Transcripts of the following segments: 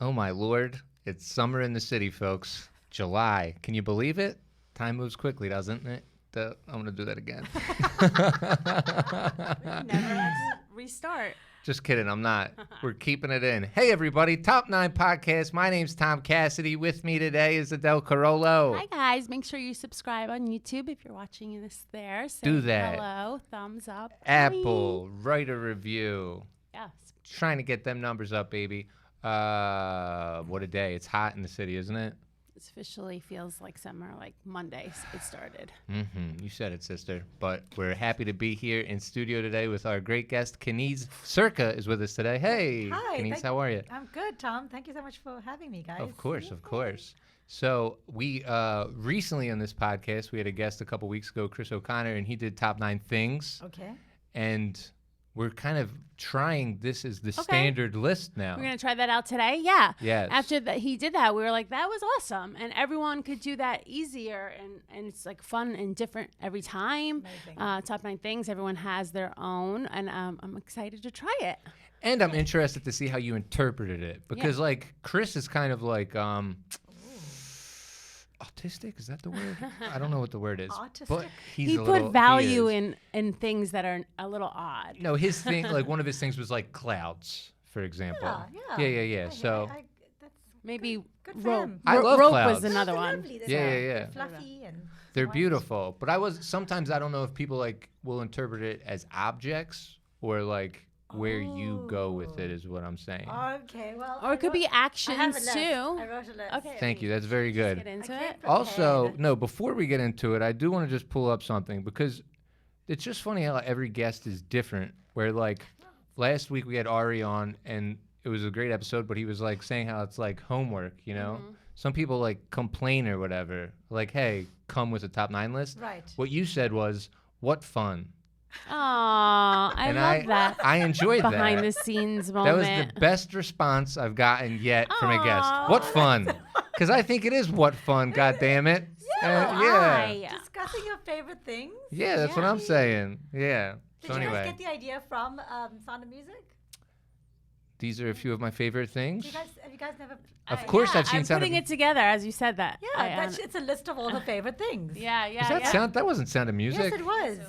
Oh, my Lord. It's summer in the city, folks. July. Can you believe it? Time moves quickly, doesn't it? I'm going to do that again. Never restart. Just kidding. I'm not. We're keeping it in. Hey, everybody. Top 9 Podcast. My name's Tom Cassidy. With me today is Adele Carollo. Hi, guys. Make sure you subscribe on YouTube if you're watching this there. Say Do that. hello. Thumbs up. Apple. Write a review. Yes. Trying to get them numbers up, baby. What a day. It's hot in the city, isn't it? It officially feels like summer, like Monday it started. You said it, sister. But we're happy to be here in studio today with our great guest, Kaneez Surka is with us today. Hey, Hi. Kaneez, how are you? I'm good, Tom. Thank you so much for having me, guys. Of course. So we recently on this podcast, we had a guest a couple weeks ago, Chris O'Connor, and he did top 9 things. Okay. And we're kind of trying this as the standard list now. We're going to try that out today. Yeah. Yes. After he did that, we were like, that was awesome. And everyone could do that easier. And it's like fun and different every time. Amazing. Top 9 things. Everyone has their own. And I'm excited to try it. And I'm interested to see how you interpreted it. Because, like, Chris is kind of like... autistic, is that the word? I don't know what the word is. Autistic? But He put value in things that are a little odd. No, his thing, like one of his things was like clouds, for example. Yeah. So that's maybe good for rope. him. I love rope clouds. was another They're one. lovely. They're Yeah. They're fluffy and they're white. beautiful. But sometimes I don't know if people like will interpret it as objects or like where you go with it is what I'm saying. Okay, well. Or it could be I have a actions list. too. I wrote a list. Okay. Thank you. That's very good. Get into I it. can't Also, prepared. no, before we get into it, I do want to just pull up something because it's just funny how every guest is different. Where like last week we had Ari on and it was a great episode, but he was like saying how it's like homework, you know? Some people like complain or whatever, like, hey, come with a top 9 list. Right. What you said was, what fun. Aw, I And love that. I enjoyed Behind that. the scenes That moment. was the best response I've gotten yet from a guest. Aw. What fun. Because I think it is what fun, God damn it. Yeah. Why? Discussing your favorite things. Yeah, that's what I'm saying. Yeah. Did So you anyway, guys get the idea from Sound of Music? these are a few of my favorite things. Have you guys never? Of course, Yeah, I've seen I'm Sound of putting it together as you said that. Yeah, it's a list of all the favorite things. Yeah. Is that sound? That wasn't Sound of Music. Yes, it was.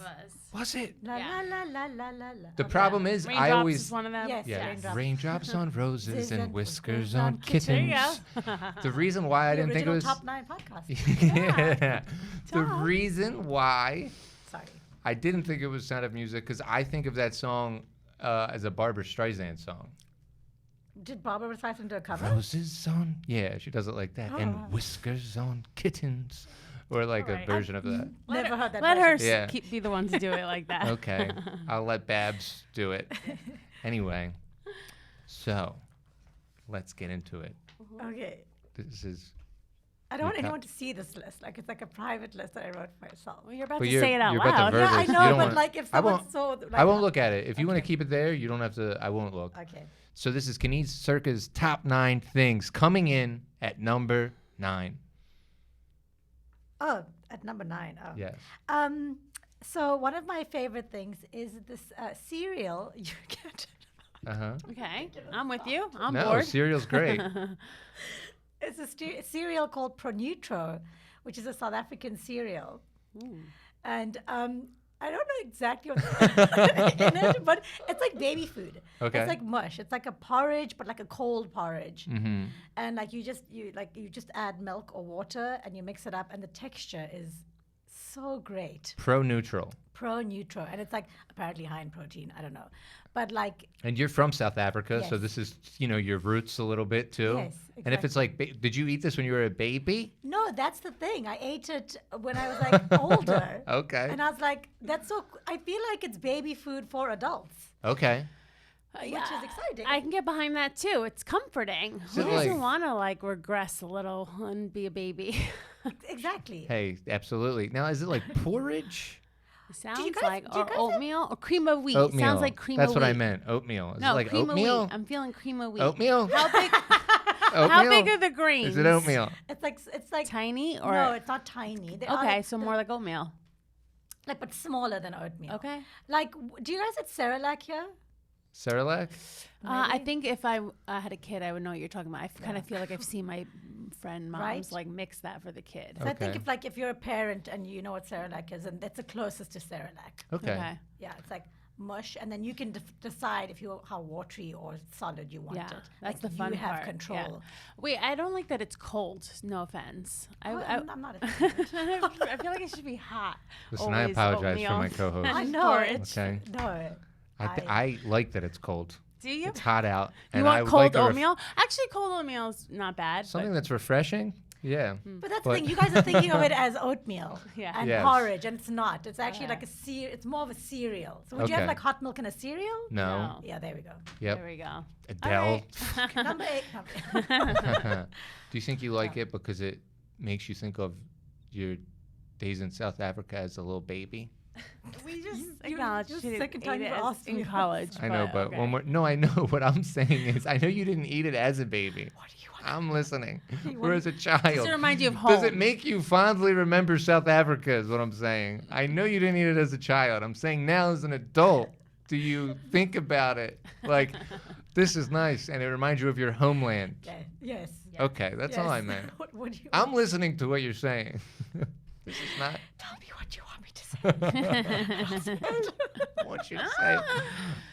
Was it? La Yeah. la la la la la. The problem is, Raindrops I always is one of them. Yes, yeah, Raindrops. raindrops on roses and whiskers on There you kittens. go. The reason why I The didn't think it original was top 9 podcast. yeah. The reason why Sorry. I didn't think it was Sound of Music because I think of that song as a Barbara Streisand song. Did Barbara Streisand do a cover? Roses on, yeah, she does it like that, and Oh. whiskers on kittens, or like a Alright. version of that. Never heard that. Let her version. Yeah. be the one to do it like that. Okay, I'll let Babs do it. Anyway, so let's get into it. Okay. This is. I don't want You anyone to see this list. Like it's like a private list that I wrote for myself. Well, you're about But to you're- say it out you're about to loud. verb Yeah, I it. You know, don't but wanna- like if I someone won't- saw, like, I won't look at it. If you want to Okay. keep it there, you don't have to. I won't look. Okay. So this is Kaneez Surka's top 9 things coming in at number 9. Oh, at number 9. Oh. Yes. So one of my favorite things is this cereal you get. Uh huh. Okay, I'm with you. I'm No, bored. cereal's great. It's a cereal called Pronutro, which is a South African cereal. And I don't know exactly what's in it, but it's like baby food. Okay. It's like mush. It's like a porridge, but like a cold porridge. Mm-hmm. And like you just add milk or water and you mix it up, and the texture is so great. Pro-neutral. Pro-neutral, and it's like apparently high in protein. I don't know, but like And you're from South Africa, so Yes. this is, your roots a little bit too. Yes, And if it's like, did you eat this when you were a baby? no, that's the thing. I ate it when I was like older. Okay. And I was like, I feel like it's baby food for adults, Okay. which is exciting. I can get behind that too. It's comforting. Is Who it doesn't like- want to like regress a little and be a baby? Exactly. Hey, absolutely. Now, is it like porridge? It sounds guys- like do you or guys have- oatmeal or cream of wheat. Oatmeal. Sounds like cream That's of what wheat. I meant. Oatmeal. Is No, it like cream oatmeal? of wheat. I'm feeling cream of wheat. Oatmeal? How big? Oatmeal? How big are the grains? Is it oatmeal? It's like Tiny or no, it's not tiny. They are okay? like So the- more like oatmeal. but smaller than oatmeal. Okay. Like, do you guys have Cerelac here? Cerelac? I think if I had a kid, I would know what you're talking about. I kind of feel like I've seen my friend moms Right. like mix that for the kid. So I think Okay. if you're a parent and you know what Cerelac is, and that's the closest to Cerelac. Okay. Yeah, it's like mush, and then you can decide if you how watery or solid you want Yeah, it. that's Like, the fun You have part. control. Yeah. Wait, I don't like that it's cold. No offense. I'm not a fan. I feel like it should be hot. Listen, I Always apologize for oatmeal. my co-host. I know Porridge. it's Okay. no. I like that it's cold. Do you? It's hot out. You and want I would cold like oatmeal? Actually, cold oatmeal is not bad. something but that's refreshing. Yeah. But that's But- the thing. You guys are thinking of it as oatmeal Yeah. and Yes. porridge, and it's not. It's actually Yeah. like it's more of a cereal. So would you have Okay. like hot milk in a cereal? No. Yeah, there we go. Yep. There we go. Adele. Number 8. Do you think you like it because it makes you think of your days in South Africa as a little baby? We just you- acknowledged you're she the didn't second eat time it you've as- asked in me. college. I know, but okay. one more. No, I know. What I'm saying is, I know you didn't eat it as a baby. What do you want? I'm listening. You Or want- as a child. Does it remind you of home? Does it make you fondly remember South Africa? Is what I'm saying. I know you didn't eat it as a child. I'm saying now as an adult, do you think about it like this is nice and it reminds you of your homeland? Yeah. Yes. Okay, that's all I Yes. meant. What do you I'm listening to what you're saying. This is not Tell me what you want me to say. what you say.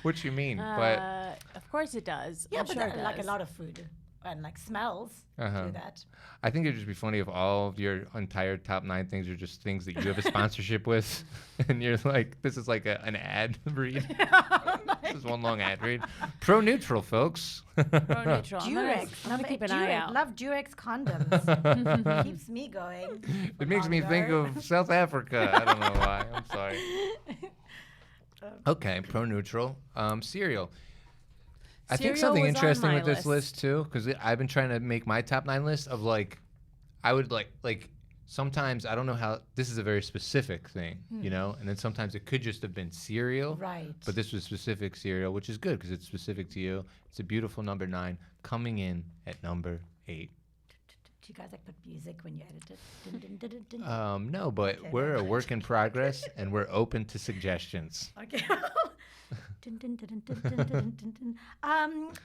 What you mean, but Of course it does. Yeah, I'm but sure it like a does. lot of food and like smells Uh-huh. do that. I think it'd just be funny if all of your entire top 9 things are just things that you have a sponsorship with, and you're like, this is like an ad read. This is one long ad read. Pro neutral, folks. Pro neutral. I'm Durex. gonna Number keep 8, an eye Durex. out. Love Durex condoms. Keeps me going. It makes me think longer. of South Africa. I don't know why. I'm sorry. Okay, pro neutral. Cereal. I think Cereal something was on interesting my with this list. list too, because I've been trying to make my top 9 list of like, I would like sometimes I don't know how this is a very specific thing, you know, and then sometimes it could just have been cereal, Right. but this was specific cereal, which is good because it's specific to you. It's a beautiful number 9, coming in at number 8. Do you guys like put music when you edit it? Dun, dun, dun, dun, dun. No, but Okay, we're a then. work in progress and we're open to suggestions. Okay. Dun, dun, dun, dun, dun, dun, dun, dun, dun.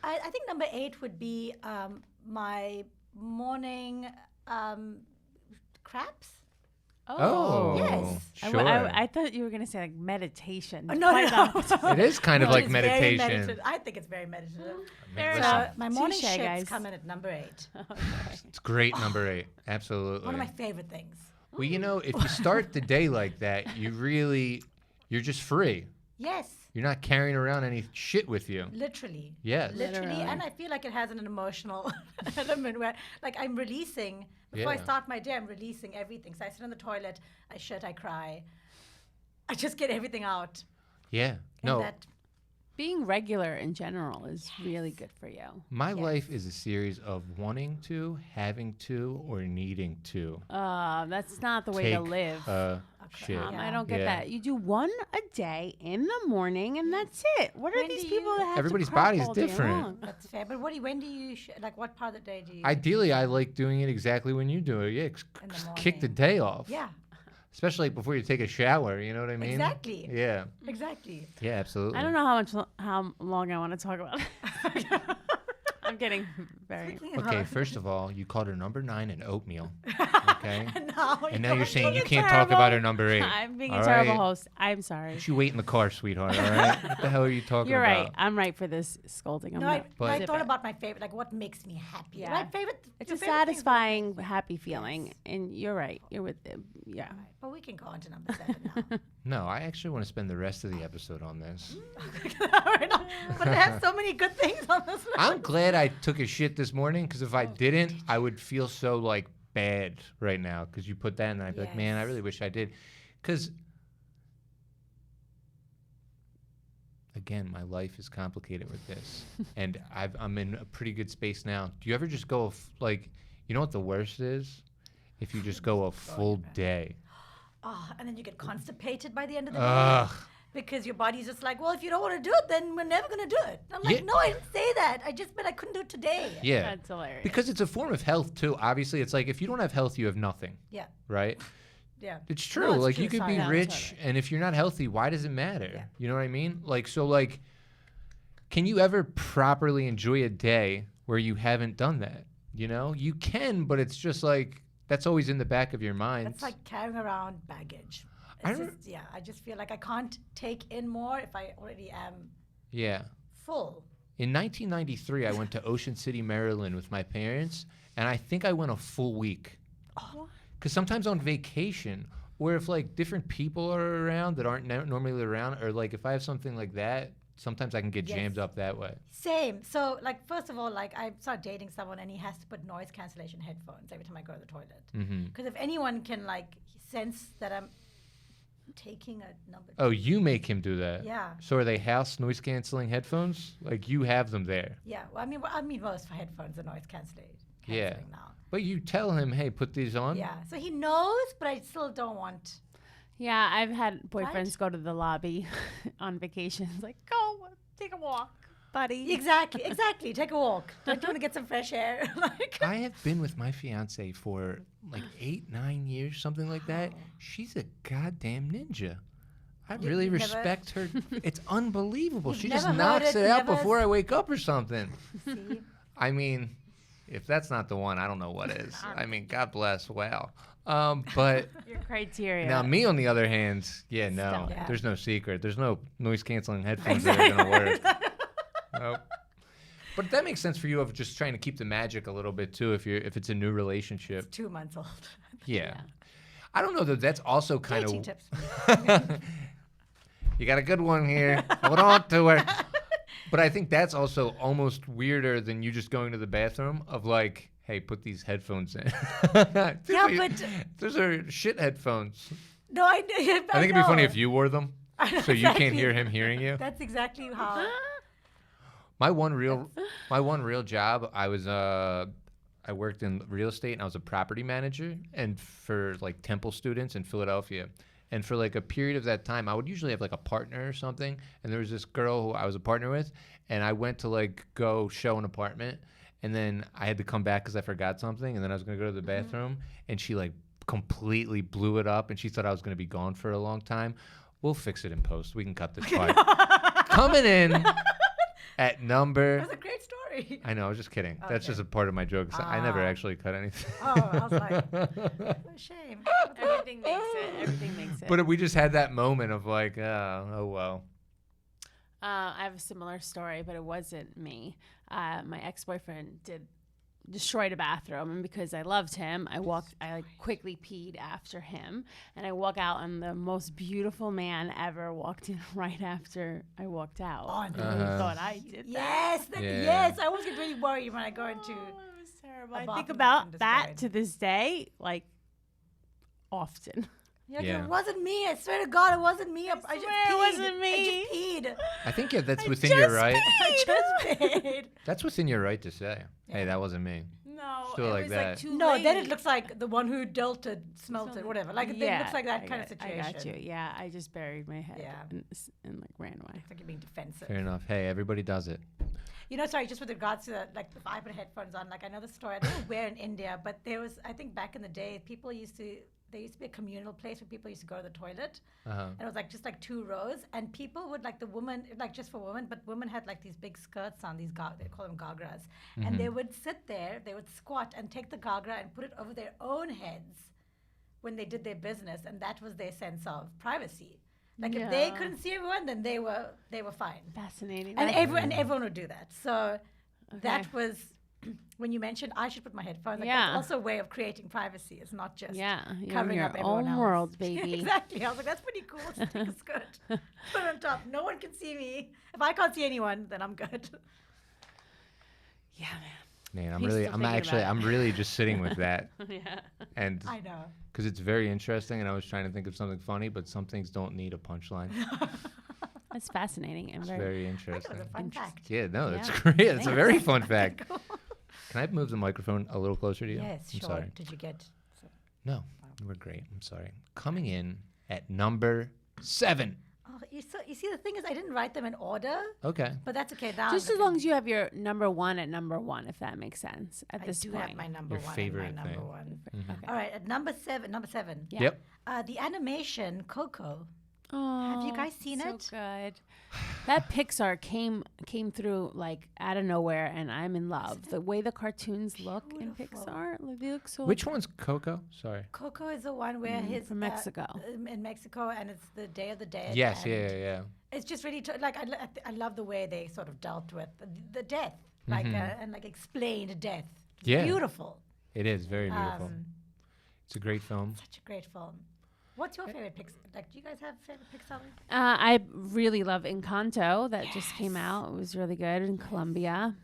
I think number 8 would be my morning crabs. Oh, Yes. sure. I thought you were gonna say like meditation. No, Quite no. not. It is kind of No, like it's very meditation. meditative. I think it's very meditative. Man, Fair listen, enough. My morning Touche, shifts guys. come in at number 8. it's great, number 8. Absolutely. One of my favorite things. Well, you know, if you start the day like that, you're just free. Yes, You're not carrying around any shit with you. literally. Yes. Literally, Literally. and I feel like it has an emotional element where, like, I'm releasing before I Yeah. start my day. I'm releasing everything. So I sit on the toilet, I shit, I cry, I just get everything out. Yeah. And No, that, Being regular in general is really good for you. my life is a series of wanting to, having to, or needing to That's not the way to take live. shit. Yeah. I don't get Yeah. that. You do one a day in the morning, and that's it. What are When these do people you- that have Everybody's to prep body's all day different. long? that's fair. But when do you like? What part of the day do you? Ideally, I like doing it exactly when you do it. Yeah, In the kick the morning. day off. Yeah, Especially before you take a shower. You know what I mean? Exactly. Yeah. exactly. Yeah, absolutely. I don't know how long I want to talk about it. I'm getting very. Okay, first of all, you called her number 9 in oatmeal. Okay. And now you're saying you can't talk about her number 8. I'm being All a terrible right? host. I'm sorry. Don't you wait in the car, sweetheart, all right? What the hell are you talking You're about? right. I'm right for this scolding. I'm No, I, not- But- I zip thought it. about my favorite, like what makes me happy. Yeah. My favorite. It's your a favorite things- satisfying, happy feeling, and you're right. You're with them. Yeah. But we can go on to number 7 now. No, I actually want to spend the rest of the episode on this. But it has so many good things on this list. I'm glad I took a shit this morning because if I didn't, I would feel so like bad right now because you put that and I'd be like, man, I Yes. really wish I did. Because again, my life is complicated with this, and I'm in a pretty good space now. Do you ever just go like, you know what the worst is? If you just go a full day. Oh, and then you get constipated by the end of the day Ugh. because your body's just like, well, if you don't want to do it, then we're never going to do it. I'm like, Yeah. no, I didn't say that. I just meant I couldn't do it today. Yeah. That's hilarious. Because it's a form of health too. Obviously, it's like if you don't have health, you have nothing, Yeah. right? Yeah. It's true. it's Like true. you could Sorry. be No, rich, totally. and if you're not healthy, why does it matter? Yeah. You know what I mean? Like so, like can you ever properly enjoy a day where you haven't done that? You know, you can, but it's just like that's always in the back of your mind. It's like carrying around baggage. I It's don't- just, yeah, I just feel like I can't take in more if I already am Yeah. full. In 1993, I went to Ocean City, Maryland with my parents, and I think I went a full week. Because sometimes on vacation, or if like different people are around that aren't normally around, or like if I have something like that, sometimes I can get Yes. jammed up that way. Same. So, like, first of all, like, I started dating someone and he has to put noise cancellation headphones every time I go to the toilet. Hmm. Because if anyone can, like, sense that I'm taking a number Oh, you make him do that? Yeah. So are they house noise canceling headphones? Like you have them there? Yeah. Well, I mean most headphones are noise cancelling Yeah. now. But you tell him, hey, put these on? Yeah. So he knows, but I still don't want. Yeah, I've had boyfriends Right? go to the lobby on vacations, like, go take a walk, buddy. Exactly. Exactly. Take a walk. Don't you want to get some fresh air? Like. I have been with my fiance for like 8-9 years, something like that. She's a goddamn ninja. I You- really you've never- respect her. It's unbelievable. You've She just never heard knocks it, it out never before I wake up or something. See? I mean, if that's not the one, I don't know what is. I mean, God bless. Wow. But Your criteria. now me, on the other hand, yeah, no, Yeah. there's no secret. There's no noise canceling headphones that are gonna work. Nope. But that makes sense for you of just trying to keep the magic a little bit too. If it's a new relationship, It's 2 months old. yeah. I don't know that that's also kind Dating of. tips. You got a good one here. Hold on to her. But I think that's also almost weirder than you just going to the bathroom of like, hey, put these headphones in. Yeah, but those are shit headphones. no, I I think it'd be funny if you wore them, so you can't Exactly. hear him hearing you. That's exactly how. My one real job, I worked in real estate and I was a property manager and for like Temple students in Philadelphia. And for like a period of that time, I would usually have like a partner or something. And there was this girl who I was a partner with, and I went to like go show an apartment, and then I had to come back because I forgot something, and then I was gonna go to the bathroom, and she like completely blew it up, and she thought I was gonna be gone for a long time. We'll fix it in post. We can cut this part. Coming in at number. That's a great story. I know, I was just kidding. That's Okay. just a part of my joke. I never Ah. actually cut anything. Oh, I was like, what a shame. Everything makes it. Everything makes it. But we just had that moment of like, oh well. I have a similar story, but it wasn't me. My ex-boyfriend destroyed a bathroom, and because I loved him, I like quickly peed after him, and I walk out, and the most beautiful man ever walked in right after I walked out. Oh, And no. I thought I did that. Yes, Yeah. yes. I always get really worried when I go into. Oh, it was terrible. a I think bathroom about that's that destroyed. to this day, like often. You're like, Yeah. it wasn't me. I swear to God, it wasn't me. I just swear peed. it wasn't me. I just peed. I think that's within your right. I just peed. That's within your right to say, hey, that wasn't me. No, Still it like was that. like too No, late. then it looks like the one who dealt it, smelt it, whatever. Like, it looks like that I kind of got- situation. I got you. Yeah, I just buried my head Yeah. and like ran away. It's like you're being defensive. Fair enough. Hey, everybody does it. You know, sorry, just with regards to that, like if I put headphones on, like I know the story, I don't know where in India, but there was, I think back in the day, there used to be a communal place where people used to go to the toilet. Uh-huh. And it was like just like 2 rows, and people would like the woman, like just for women, but women had like these big skirts on, they call them gagras. And they would sit there, they would squat and take the gagra and put it over their own heads when they did their business, and that was their sense of privacy. Like if they Yeah. couldn't see everyone, then they were fine. Fascinating. And That- everyone would do that. So that Okay. was when you mentioned I should put my headphones. Like Yeah. that's also a way of creating privacy. It's not just yeah, you're in covering your up everyone own else. world, baby. Exactly. I was like, that's pretty cool. Just take a skirt, put it on top. No one can see me. If I can't see anyone, then I'm good. Yeah, Man, He's still thinking about it. I'm really just sitting with that, man. yeah. and I know. because it's very interesting, and I was trying to think of something funny, but some things don't need a punchline. That's fascinating and It's very. very That interesting. was a fun fact. Yeah, no, that's Yeah. great. It's a very Thanks. fun fact. Can I move the microphone a little closer to you? Yes, I'm sure. sorry. Did you get? No, we're great. I'm sorry. Coming in at number 7. Oh, you see, the thing is, I didn't write them in order, Okay. but that's okay. Now Just as long as you have your number one at number one, if that makes sense at I this do point. have my number Your one. favorite and my number thing. one. Okay. All right, at number seven. Yeah. Yep. The animation Coco. Oh, Have you guys seen so it? good. That Pixar came through like out of nowhere, and I'm in love. The way the cartoons look in beautiful? Pixar, they look so. Which one's Coco? Sorry. Coco is the one where his from Mexico. in Mexico, and it's the Day of the Dead. Yes, and yeah. It's just really like I love the way they sort of dealt with the death, like and like explained death. It's Yeah. beautiful. It is very beautiful. It's a great film. Such a great film. What's your favorite Pixar? Like, do you guys have favorite Pixar? I really love Encanto that just came out. It was really good in Colombia.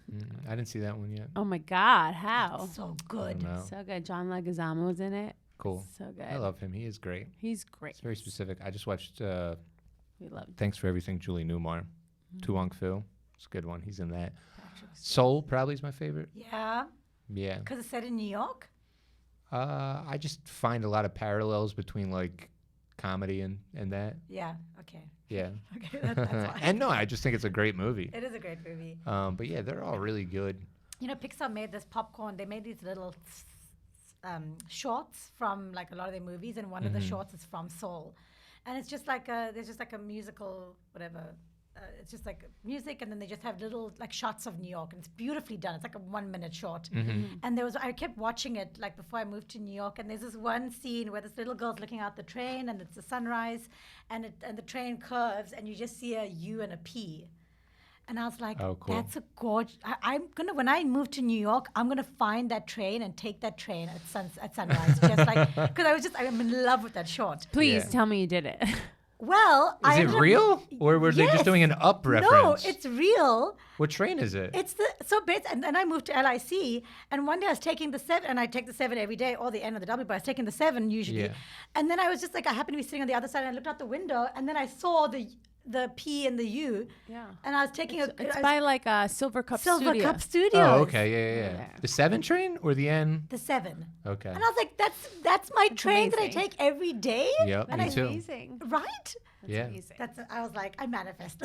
I didn't see that one yet. Oh my God, how? So good. No. So good. John Leguizamo was in it. Cool. So good. I love him. He is great. He's great. It's very specific. I just watched We love Thanks for Everything, Julie Newmar. Tu Wong Fu. It's a good one. He's in that. Soul probably is my favorite. Yeah, Yeah. because it's set in New York. I just find a lot of parallels between like comedy and that. Yeah. Okay. Yeah. Okay. That's fine. And no, I just think it's a great movie. It is a great movie. But yeah, they're all really good. You know, Pixar made this popcorn. They made these little shorts from like a lot of their movies, and one of the shorts is from Soul, and it's just like there's just like a musical whatever. It's just like music, and then they just have little like shots of New York, and it's beautifully done. It's like a 1 minute short, and I kept watching it like before I moved to New York, and there's this one scene where this little girl's looking out the train, and it's a sunrise, and the train curves, and you just see a U and a P. And I was like, Oh, cool. that's a gorgeous. When I move to New York, I'm gonna find that train and take that train at sunrise, just like because I'm in love with that short. Please Yeah. tell me you did it. Well, Is it real? Or were they just Yes. doing an up No, reference? it's real. What train is it? It's and then I moved to LIC, and one day I was taking the 7, and I take the 7 every day, or the N or the W, but I was taking the 7 usually. Yeah. And then I was just like, I happened to be sitting on the other side, and I looked out the window, and then I saw the P and the U, Yeah. and I was taking It's by like Silver Cup Silver Studio. Cup Studios. Oh, okay, yeah. Yeah. The 7 train or the N? The 7. Okay. And I was like, that's my train that I amazing. take every day. Yep, and me I, too. Amazing. Right? Yeah. Amazing. I was like, I manifest.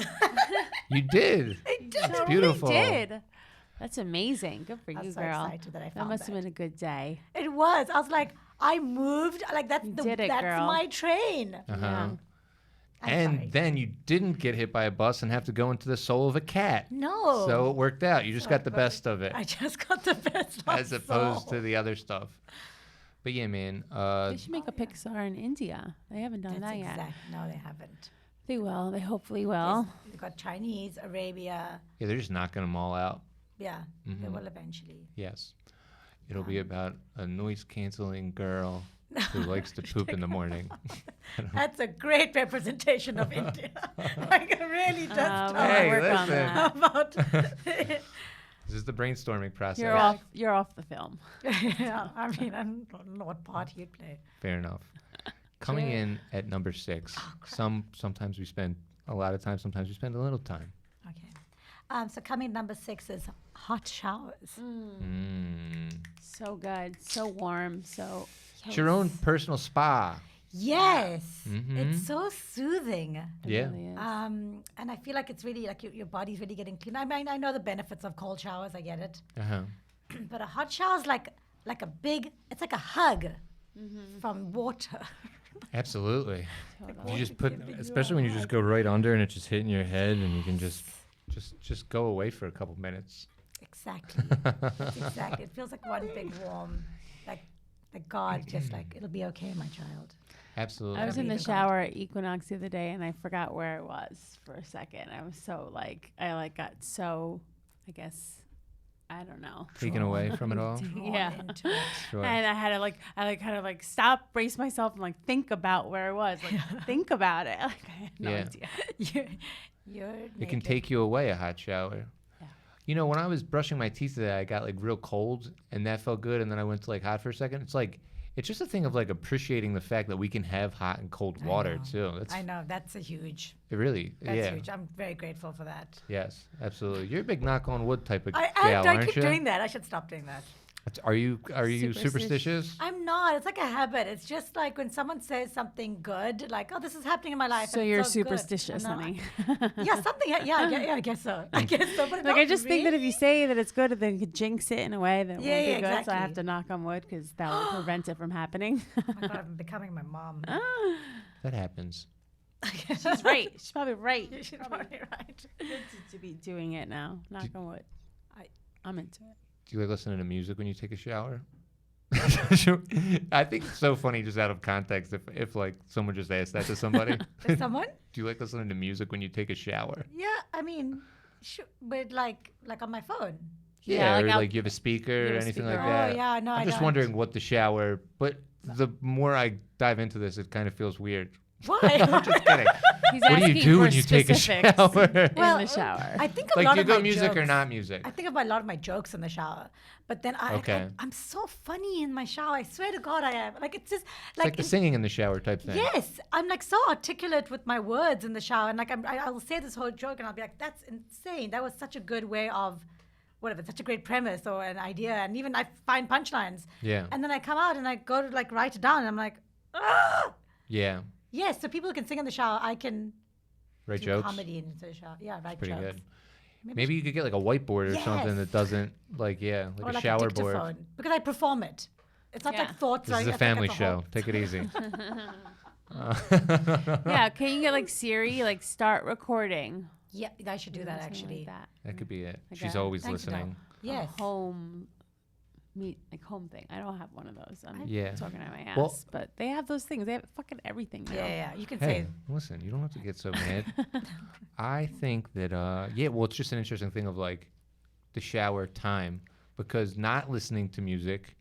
You did. I did. It's beautiful. Did. That's amazing. Good for I you, was so girl. excited that I That found must have that. been a good day. It was. I was like, I moved. Like that's did it, that's girl. my train. Uh-huh. Yeah. I'm And sorry. then you didn't get hit by a bus and have to go into the soul of a cat. No. So it worked out. You just So got the good. best of it I just got the best. as opposed to the other stuff. But yeah, man. They should make a Pixar in India. They haven't done that yet. No, they haven't. They will. They hopefully will. They've got Chinese, Arabia. Yeah, they're just knocking them all out. Yeah, they will eventually. Yes. It'll be about a noise canceling girl who likes to poop in the morning. That's a great representation of India. Like it really does We'll talk Hey, work on listen. that. about. This is the brainstorming process. You're off the film. Yeah, I mean, I don't know what part you'd play. Fair enough. Coming in at number 6. Sometimes we spend a lot of time, sometimes we spend a little time. Okay. So coming number 6 is hot showers. So good. So warm. So. It's your own personal spa. Yes, Mhm. it's so soothing. It Yeah. really is. And I feel like it's really like your body's really getting clean. I mean, I know the benefits of cold showers. I get it. Uh-huh. But a hot shower is like a big, it's like a hug from water. Absolutely. You just put, especially when you just go right under and it's just hitting your head and you can just go away for a couple minutes. Exactly. Exactly. It feels like one big warm, like God, just like, it'll be okay, my child. Absolutely. I was in the Even shower at Equinox the other day, and I forgot where I was for a second. I was so I got so, I guess, I don't know. Taken away from it all. Drawn Yeah. into it. Sure. And I had to kind of stop, brace myself, and think about where I was. Think about it. I had no Yeah. idea. You're It can naked. take you away, a hot shower. Yeah. You know, when I was brushing my teeth today, I got real cold and that felt good. And then I went to hot for a second. It's just a thing of appreciating the fact that we can have hot and cold water too. I know, that's a huge, It really, that's yeah. huge. I'm very grateful for that. Yes, absolutely. You're a big knock on wood type of I gal, aren't keep you? doing that. I should stop doing that. Are you Superstitious. superstitious? I'm not. It's like a habit. It's just like when someone says something good, like, oh, this is happening in my life. So and you're it's so good. superstitious, And honey. Yeah, something. Yeah, I guess so. I guess so. But I just think that if you say that it's good, then you could jinx it in a way that Yeah, won't be yeah, good. So I exactly. have to knock on wood because that will prevent it from happening. oh my God, I'm becoming my mom. That happens. She's right. She's probably right. She's probably right. Good to be doing it now. Knock on wood. I'm into it. Do you like listening to music when you take a shower? I think it's so funny just out of context if like someone just asked that to somebody. Is someone? Do you like listening to music when you take a shower? Yeah, I mean, but like on my phone. Yeah, or I'll- like you have a speaker you or have a anything speaker like on. that. Oh yeah, no, I'm I just don't. wondering what the shower, but the more I dive into this, it kind of feels weird. Why? I'm just kidding. He's What do you asking do for when you take a specifics shower? in Well, the shower. I think a Like, lot do you of go my music or jokes- not music? I think about a lot of my jokes in the shower, but then Okay. I'm so funny in my shower. I swear to God, I am. Like it's just It's like the singing in the shower type thing. yes, I'm like so articulate with my words in the shower, and like I will say this whole joke, and I'll be like, "That's insane. That was such a good way of." Whatever, such a great premise or an idea, and even I find punchlines. Yeah. And then I come out and I go to like write it down, and I'm like, ah! Yeah. Yes, so people can sing in the shower. I can Right do jokes. comedy in the shower. Yeah, write Pretty jokes. good. Maybe you could get like a whiteboard or something Yes. that doesn't like Or like a like shower a board. dictaphone, because I perform it. It's not Yeah. like thoughts. This is right? a It's like family a whole- show. Take it easy. Yeah, can you get like Siri, like start recording? Yeah, I should do that Something actually. Like that. That could be it. Like She's a- always Thanks, listening. Yes. A home home thing. I don't have one of those. I'm Yeah. talking out my ass. Well- but they have those things. They have fucking everything now. Yeah. You can Hey, say listen, you don't have to get so mad. I think that, well, it's just an interesting thing of like the shower time because not listening to music,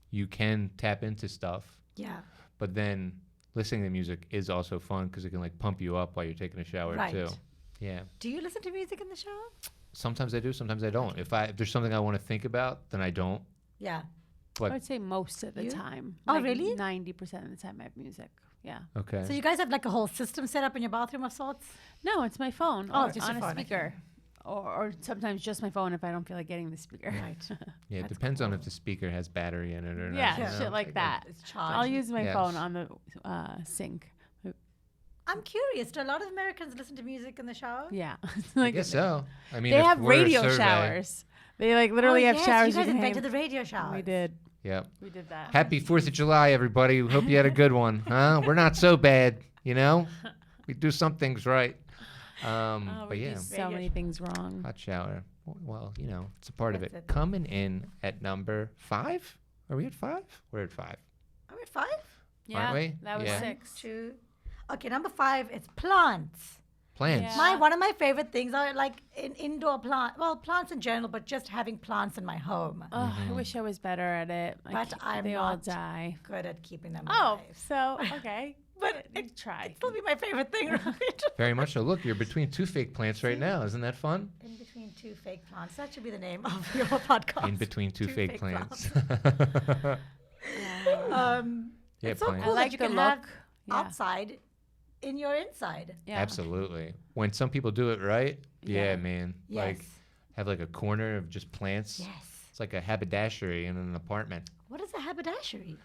you can tap into stuff, yeah. but then listening to music is also fun because it can like pump you up while you're taking a shower Right. too. Yeah. Do you listen to music in the shower? Sometimes I do, sometimes I don't. If there's something I want to think about, then I don't. Yeah. I would say most of the You? time. Oh, really? 90% of the time I have music. Yeah. Okay. So you guys have like a whole system set up in your bathroom of sorts? No, it's my phone. Oh, or it's just on your a phone, okay. speaker. Or sometimes just my phone if I don't feel like getting the speaker. Right. Yeah, it That's depends on if the speaker has battery in it or not. Yeah, you shit know? like that. It's charged. I'll use my Yes. phone on the sink. I'm curious. Do a lot of Americans listen to music in the shower? Yeah. I Like, guess so. I mean, they if have we're a radio survey- showers. They like literally Oh, have yes, showers. You guys can invented hang- the radio shower. We did. Yep. We did that. Happy 4th of July, everybody. Hope you had a good one. Huh? We're not so bad, you know? We do some things right. Oh, But we yeah, do so many things wrong. hot shower. Well, you know, it's a part of That's it. it. Coming in at number 5? Are we at 5? We're at 5. Are we at 5? Yeah, we? that was Yeah. 6. 2. Okay, number 5 is plants. Plants. Yeah. One of my favorite things are like indoor plant. Well, plants in general, but just having plants in my home. Oh, I wish I was better at it. But I'm they all not. die. Good at keeping them Oh, alive. so okay. But it, try. It'd still be my favorite thing, right? Very much so. Look, you're between 2 fake plants right now. Isn't that fun? In between 2 fake plants. That should be the name of your podcast. In between 2 Two fake fake plants. Yeah, Yeah, it's so plants. I cool like that you the can look. have Yeah. outside in your inside. Yeah. Absolutely. When some people do it right, yeah, Yeah. man. Yes. Like, have like a corner of just plants. Yes. It's like a haberdashery in an apartment. What is a haberdashery?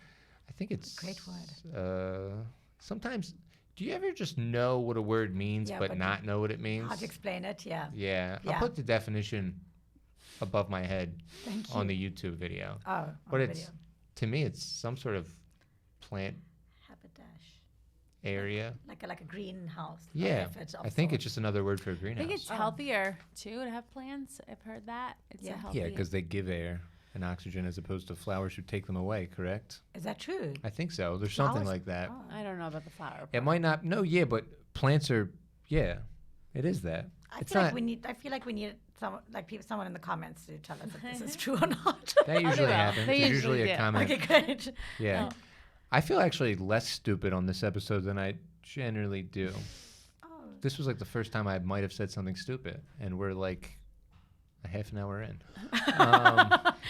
I think it's Great word. Sometimes, do you ever just know what a word means Yeah, but but not know what it means? How to explain it? Yeah. Yeah, I'll Yeah. put the definition above my head Thank you. on the YouTube video. Oh, on But the it's video. to me, it's some sort of plant Haberdash. area. Like a greenhouse. Yeah, I think it's just. just another word for a I greenhouse. think it's Oh. healthier too to have plants. I've heard that. It's Yeah. a healthy. Yeah, because they give air and oxygen as opposed to flowers who take them away. Correct? Is that true? I think so. There's something Flowers- like that. Oh. I don't know about the flower. It part. might not. No, yeah, but plants are. Yeah, it is that. I It's feel not. like we need. I feel like we need someone in the comments to tell us if this is true or not. That usually will. happens. They There's usually usually a do. comment. Okay, great. Yeah. I feel actually less stupid on this episode than I generally do. Oh, This was like the first time I might have said something stupid, and we're like a half an hour in.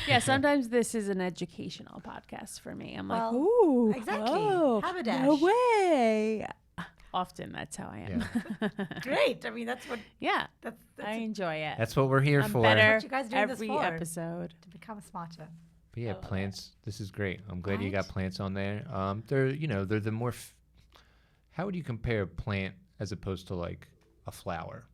Yeah, sometimes this is an educational podcast for me. I'm Well, like, ooh, exactly. oh, Haberdash. no way. Often that's how I am. great. I mean, that's what. Yeah, That's I enjoy it. That's what we're here I'm for. better What you guys doing this every for? episode. to become smarter. But yeah, I love it. plants. This is great. I'm glad you got Right? plants on there. They're they're the more. How would you compare a plant as opposed to like a flower?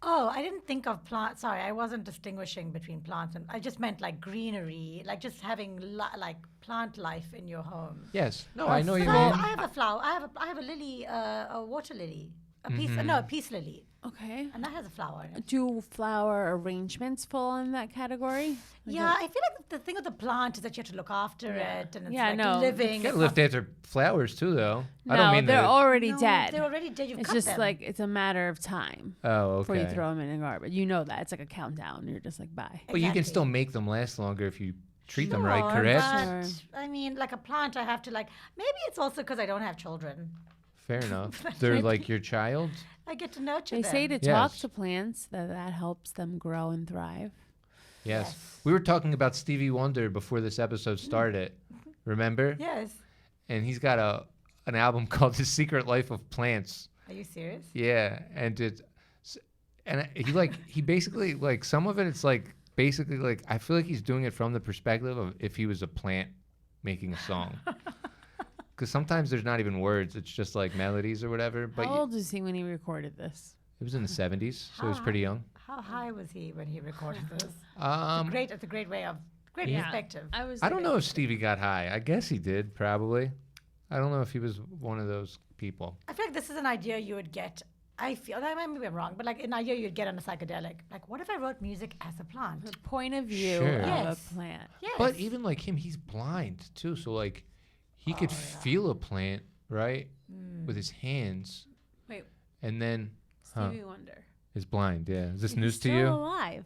Oh, I didn't think of plants. Sorry, I wasn't distinguishing between plants, and I just meant like greenery, like just having like plant life in your home. Yes. No, I know But you I mean. have a flower. I have a lily, a water lily, a peace. Mm-hmm. No, a peace lily, Okay. and that has a flower in it. Do flower arrangements fall in that category? Yeah, I feel like the thing with the plant is that you have to look after it, and it's Yeah, like no. living. You it's gotta not- lift after flowers too, though. I No, don't mean they're that. already No, dead. They're already dead. You've It's cut just them. like it's a matter of time Oh, before okay. you throw them in the garbage. You know that it's like a countdown. You're just like bye. But you can Exactly. still make them last longer if you treat them right, Sure, correct? But, Sure. I mean, like a plant, I have to like. Maybe it's also because I don't have children. Fair enough. They're like your child. I get to nurture They them. say to talk Yes. to plants that helps them grow and thrive. Yes. Yes. We were talking about Stevie Wonder before this episode started. Remember? Yes. And he's got an album called The Secret Life of Plants. Are you serious? Yeah, and he basically like some of it. It's like basically like I feel like he's doing it from the perspective of if he was a plant making a song. Because sometimes there's not even words; it's just like melodies or whatever. But How old was he when he recorded this? it was in the '70s, so he was pretty young. How high was he when he recorded this? It's a great way of great Yeah. perspective. I don't know if Stevie got high. I guess he did, probably. I don't know if he was one of those people. I feel like this is an idea you would get. I feel that maybe I'm wrong, but like an idea you'd get on a psychedelic. Like, what if I wrote music as a plant? The point of view Sure. of Yes. a plant. Yes. But even like him, he's blind too. So like, he could feel a plant, right, with his hands, Wait, and then Stevie Wonder. is blind. Yeah, is this He's news to still you? alive.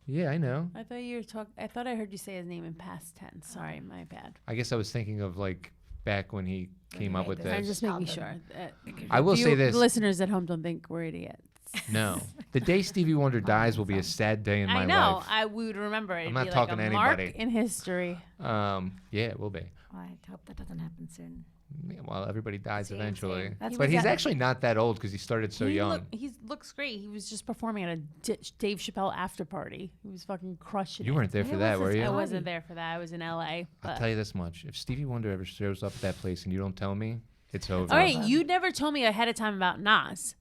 Yeah, I know. I thought you were talking. I thought I heard you say his name in past tense. Sorry, my bad. I guess I was thinking of like back when he came up made with this. I'm this. just making Album. sure. I will say You this. listeners at home don't think we're idiots. No, the day Stevie Wonder dies will be a sad day in my I know. life. We would remember it. It'd not be talking like to a mark anybody. in history. Yeah, it will be. I hope that doesn't happen soon. Yeah, well, everybody dies Same, eventually. same. That's But what he's that- actually not that old because he started so young. He looks great. He was just performing at a Dave Chappelle after party. He was fucking crushing You it. weren't there for It that, was were his you? I party. wasn't there for that. I was in LA. I'll But. tell you this much: if Stevie Wonder ever shows up at that place and you don't tell me, it's over. All right, you never told me ahead of time about Nas.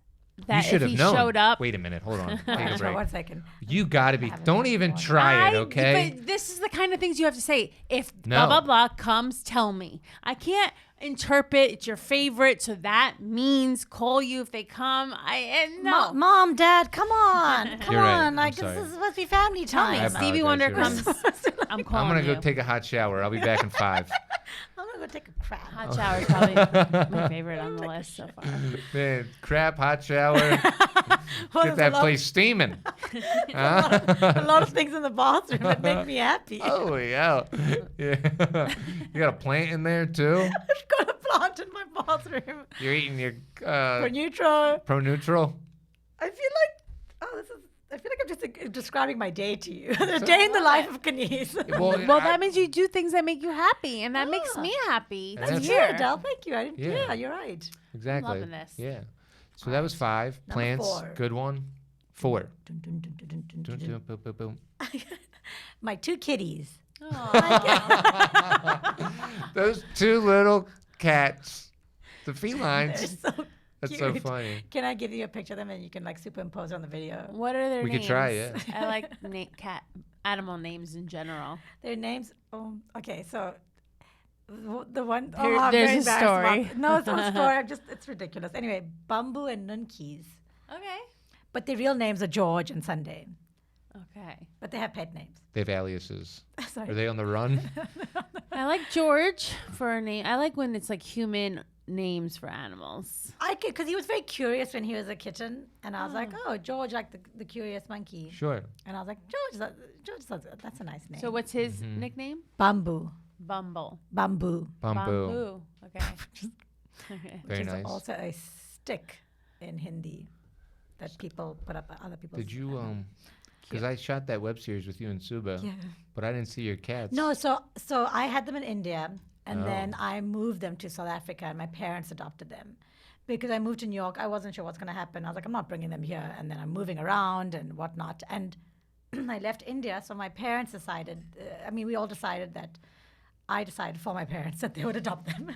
That you should if have he known. showed up, Wait a minute, hold on. Take a Sure, break. 1 second. You gotta be. haven't Don't been even born. try it, okay? But this is the kind of things you have to say. If No. blah blah blah comes, tell me. I can't interpret it's your favorite, so that means call you if they come. No. Mom, Dad, come on. Come You're right. on. I'm Like, sorry. this is supposed to be family Tell me, time. Stevie apologize, Wonder you're right. comes. I'm calling I'm gonna you. go take a hot shower. I'll be back in 5. I'm going to go take a crap. Hot shower is probably my favorite on the list so far. Man, crap, hot shower. Well, Get there's that a lot- place steaming. a lot of things in the bathroom that make me happy. Oh yeah. Yeah. You got a plant in there too. I've got a plant in my bathroom. You're eating your For neutral. Pro Neutral. I feel like, I feel like I'm just describing my day to you. The day in the life of Kaneez. Well, Well, that means you do things that make you happy, and that makes me happy. That's That's to true, hear. Adele. Thank you. Yeah. Yeah, you're right. exactly. loving this. Yeah. So that was 5 Number plants. 4. Good one. 4. Dun, dun, dun, dun, dun, dun, dun, dun. Boom, boom, boom. My 2 kitties. Those 2 little cats. The They're felines. so That's cute. so funny. Can I give you a picture of them and you can like superimpose it on the video? What are their We names? could try, yeah. I like cat animal names in general. Their names. Oh, okay. So the one. There- I'm there's very a embarrassed story. about- No, it's not a story. It's ridiculous. Anyway, Bamboo and Nunkis. Okay. But their real names are George and Sunday. Okay. But they have pet names. They have aliases. Sorry. Are they on the run? I like George for a name. I like when it's like human names for animals. I could, because he was very curious when he was a kitten, and I was like, oh, George, like the curious monkey. Sure. And I was like, George, that's a nice name. So what's his nickname? Bamboo. Bumble. Bamboo. Bamboo. Okay. Which Very is nice. also a stick in Hindi that people put up other people's. Did you because I shot that web series with you and Suba, Yeah. but I didn't see your cats. No, so I had them in India, and then Oh. I moved them to South Africa, and my parents adopted them. Because I moved to New York, I wasn't sure what's going to happen. I was like, I'm not bringing them here, and then I'm moving around and whatnot. And I left India, so my parents decided. We all decided that. I decided for my parents that they would adopt them.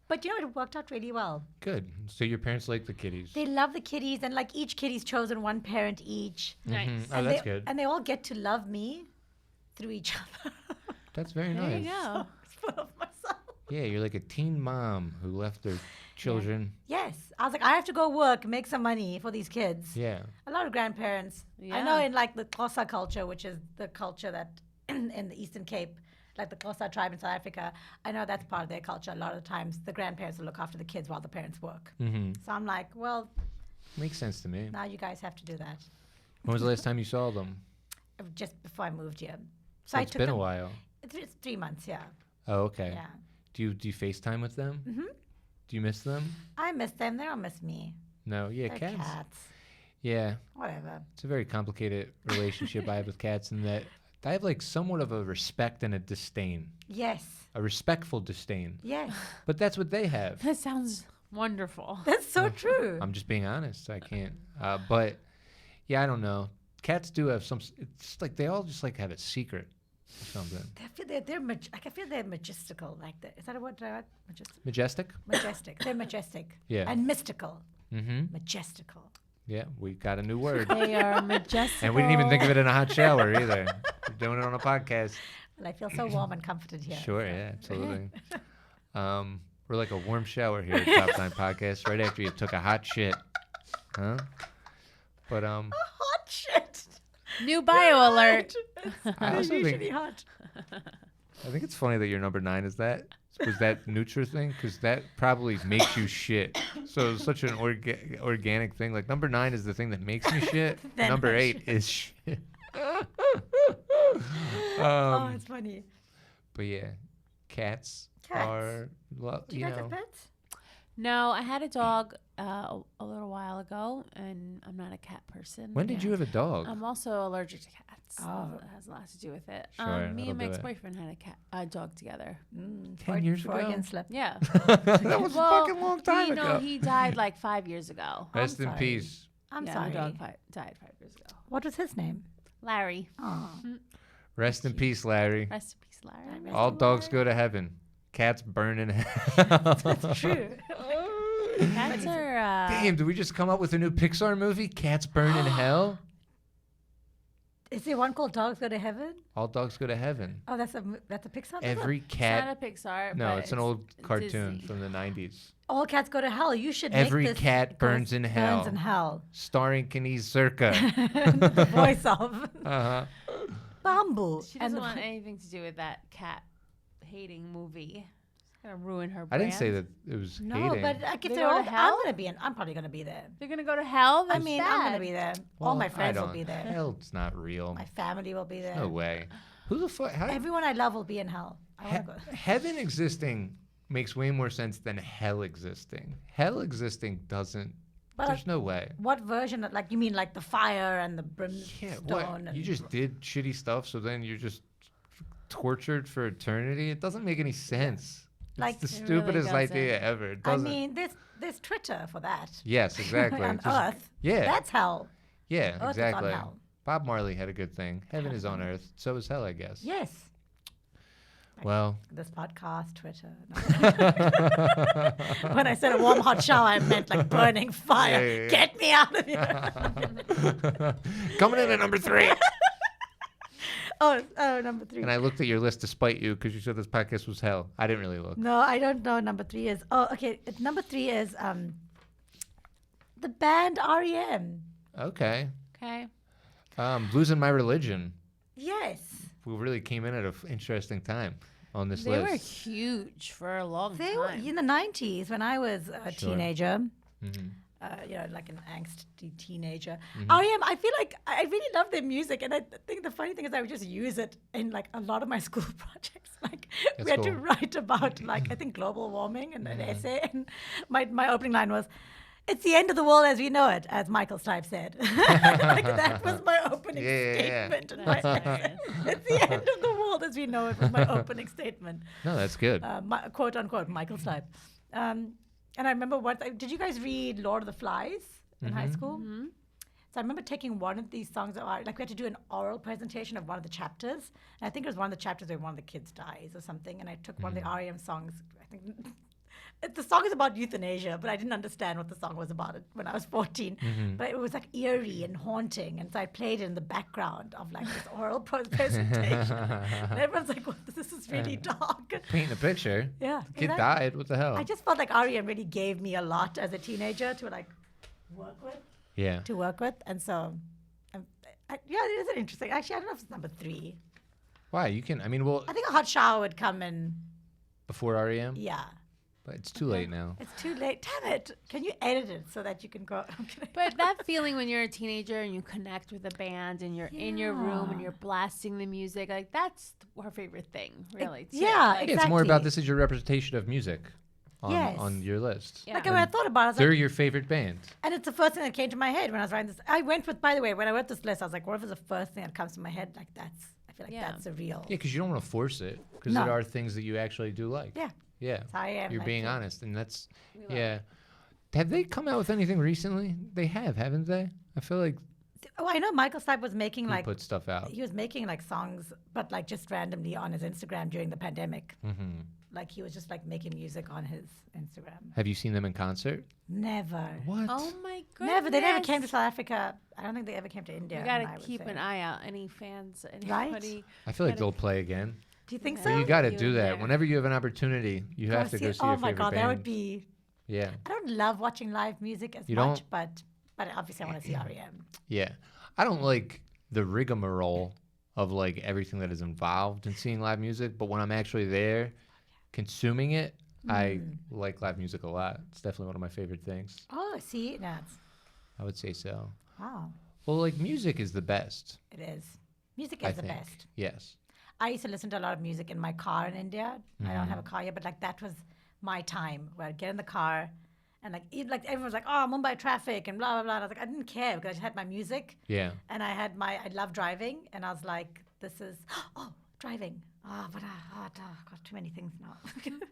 But you know, it worked out really well. Good. So your parents like the kitties. They love the kitties, and like each kitty's chosen one parent each. Nice. Oh, And that's they, good. And they all get to love me through each other. That's very There nice. you go. It's full of myself. Yeah, you're like a teen mom who left their children. Yes. I was like, I have to go work, make some money for these kids. Yeah. A lot of grandparents. I Yeah. know in like the Xhosa culture, which is the culture that in the Eastern Cape, like the Xhosa tribe in South Africa, I know that's part of their culture. A lot of the times the grandparents will look after the kids while the parents work. Mm-hmm. So I'm like, well, Makes sense to me. now you guys have to do that. When was the last time you saw them? Just before I moved here. So I it's took been a them- while. It's 3 months, yeah. Oh, okay. Yeah. Do you FaceTime with them? Mm-hmm. Do you miss them? I miss them. They don't miss me. No. Yeah, They're cats. cats. Yeah, Whatever. it's a very complicated relationship I have with cats in that I have like somewhat of a respect and a disdain, Yes. a respectful disdain. Yes. But that's what they have. That sounds wonderful. That's so true. I'm just being honest. I can't. But yeah, I don't know. Cats do have some. It's like they all just like have a secret or something. I feel I feel they're majestical. Like that. Is that a word? Majestic. Majestic. They're majestic. Yeah. And mystical. Mm-hmm. Majestical. Yeah, we got a new word. They are majestic. And we didn't even think of it in a hot shower either. We're doing it on a podcast. Well, I feel so warm and comforted here. Sure, so. yeah, absolutely. We're like a warm shower here at Top 9 Podcast right after you took a hot shit. Huh? But Hot shit. New bio alert. I also usually think hot. I think it's funny that your number 9 is that. Was that neuter thing? Because that probably makes you shit. So it's such an organic thing. Like number 9 is the thing that makes me shit. Then Number I 8 is shit. Oh, it's funny. But yeah, cats Cats. are, well, Do you guys have pets? No, I had a dog a little while ago, and I'm not a cat person. When did you have a dog? I'm also allergic to cats. Oh. It has a lot to do with it. Sure, Me that'll and my do it. ex-boyfriend had a dog together. 10 years ago? Freudian slip. Yeah. That was Well, a fucking long time ago. No, he died like 5 years ago. Rest in sorry. peace. I'm yeah, sorry. My dog died 5 years ago. What was his name? Larry. Oh. Rest in peace, Larry. Rest in peace, Larry. Rest All in dogs peace. go to heaven. Cats burn in hell. That's true. Cats are. Damn, did we just come up with a new Pixar movie? Cats burn in hell? Is there one called Dogs Go to Heaven? All dogs go to heaven. Oh, that's a Pixar. Every It's cat. not a Pixar. No, but it's an old cartoon Disney. from the 90s. All cats go to hell. You should Every make this cat burns in hell. Burns in hell. Starring Kaneez Surka. The voice of Uh-huh. Bamboo. She doesn't the want anything to do with that cat hating movie. It's gonna ruin her I brand. didn't say that it was No, hating. but like, if They they're go all, to hell? I'm probably gonna be there. They're gonna go to hell. I That's mean, sad. I'm gonna be there. All Well, my I friends will don't. be there. Hell's not real. My family will be there. No way. Who the fuck? How, Everyone I love will be in hell. I he- want to go. heaven existing makes way more sense than hell existing. Hell existing doesn't. But There's no way. what version? Like you mean like the fire and the Yeah, brimstone? what? And You just did shitty stuff, so then you're just tortured for eternity? It doesn't make any sense. Like- It's the It really stupidest doesn't. idea ever. It I doesn't. mean, there's Twitter for that. Yes, exactly. on Just- Earth. Yeah. That's hell. Yeah, Earth is on exactly. hell. Bob Marley had a good thing. Heaven is on earth. So is hell, I guess. Yes. Well, This podcast, Twitter. When I said a warm hot shower, I meant like burning fire. Yeah, yeah. Get me out of here. coming in at number 3. oh, number 3. And I looked at your list to spite you because you said this podcast was hell. I didn't really look. No, I don't know. Number 3 is. Oh, okay. Number 3 is the band REM. Okay. Okay. Losing My Religion. Yes. We really came in at an interesting time on this They list. were huge for a long They were time. in the 90s when I was a Sure. teenager. Mhm. Like an angsty teenager. Mm-hmm. REM, I feel like I really love their music, and I think the funny thing is I would just use it in like a lot of my school projects. Like we That's had to cool. write about like I think global warming and Mm-hmm. an essay, and my opening line was, "It's the end of the world as we know it," as Michael Stipe said. Like that was my opening Yeah. statement. in That's my hilarious. It's the end of the world as we know it was my opening statement. No, that's good. Quote unquote Michael Stipe. And I remember did you guys read Lord of the Flies in high school? Mm-hmm. So I remember taking one of these songs, like we had to do an oral presentation of one of the chapters. And I think it was one of the chapters where one of the kids dies or something. And I took one of the REM songs, I think The song is about euthanasia, but I didn't understand what the song was about when I was 14. But it was like eerie and haunting, and so I played it in the background of like this oral presentation. And everyone's like, well, "This is really dark." Painting a picture. Yeah, The kid exactly. died. What the hell? I just felt like R.E.M. really gave me a lot as a teenager to like work with, and so yeah, it is an interesting. Actually, I don't know if it's number 3. Why? You can. I mean, well, I think a hot shower would come in. before REM, Yeah, but it's too late now. it's too late. Damn it! Can you edit it so that you can go? I'm kidding. But that feeling when you're a teenager and you connect with a band and you're in your room and Yeah. you're blasting the music, like that's our favorite thing, really. too. yeah, Like, Yeah, it's more about exactly. this is your representation of music on, Yes. on your list. Yeah. Like when I thought about it, I was They're like, your favorite band. and it's the first thing that came to my head when I was writing this. I went with, by the way, when I wrote this list, I was like, what if it's the first thing that comes to my head? Like I feel like Yeah. that's a real. Yeah, because you don't want to force it. Because No. there are things that you actually do like. Yeah. Yeah. It's R.E.M. You're like being it. honest, and that's we love yeah. Have they come out with anything recently? They have, haven't they? I feel like Oh, I know Michael Stipe was making he like put stuff out. he was making like songs, but like just randomly on his Instagram during the pandemic. Hmm. Like he was just like making music on his Instagram. Have you seen them in concert? Never. What? Oh my goodness. Never. They never came to South Africa. I don't think they ever came to India. You when gotta I was keep there. an eye out. Any fans, Right? anybody. I feel like gotta- they'll play again. Do you think Yeah. so? Well, you got to You do that. there. Whenever you have an opportunity, you have to go see your Oh my favorite god, band. that would be. Yeah. I don't love watching live music as You much, don't? but obviously I want to see REM. Yeah. I don't like the rigmarole of like everything that is involved in seeing live music, but when I'm actually there consuming it, I like live music a lot. It's definitely one of my favorite things. Oh, see, that's I would say so. wow. Well, like music is the best, It is. Music I is the think. best. Yes. I used to listen to a lot of music in my car in India. I don't Mm-hmm. have a car yet, but like that was my time where I'd get in the car and like everyone was like, oh, Mumbai traffic and blah blah blah. And I was like, I didn't care because I just had my music Yeah. and I love driving and I was like, this is driving. But I've got too many things now.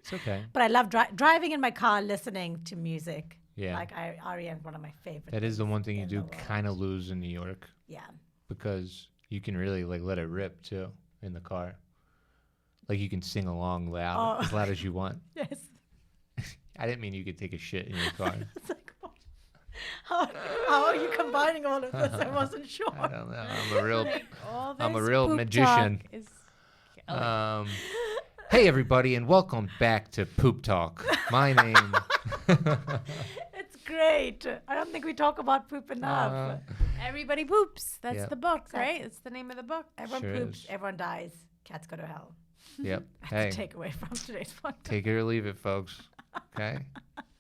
It's okay. But I love driving in my car, listening to music. Yeah. Like REM is one of my favorite. That is the things one thing you in do the world. kind of lose in New York Yeah. because you can really like let it rip too in the car. Like you can sing along loud, Oh. as loud as you want. Yes. I didn't mean you could take a shit in your car. It's like, what? How are you combining all of this? I wasn't sure. I don't know. I'm a real All I'm a this real poop magician. talk is killing. Hey everybody, and welcome back to Poop Talk. My name. It's great. I don't think we talk about poop enough. Uh, Everybody poops. That's Yeah. the book, Exactly. right? It's the name of the book. Everyone sure poops. is. Everyone dies. Cats go to hell. Yep. That's Hey, the takeaway from today's podcast. take it or leave it, folks. Okay.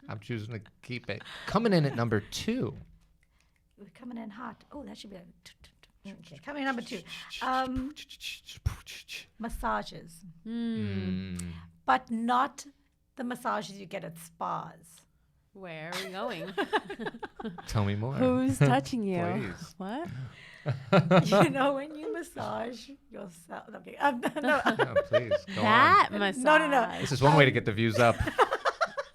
I'm choosing to keep it. Coming in at number 2. We're coming in hot. Oh, that should be. Okay, coming in number 2. Massages, Mm. but not the massages you get at spas. Where are we going? Tell me more. Who's touching you? Please. What? You know, when you massage yourself. Okay. No. Oh, please, go That on. massage. No. This is one way to get the views up.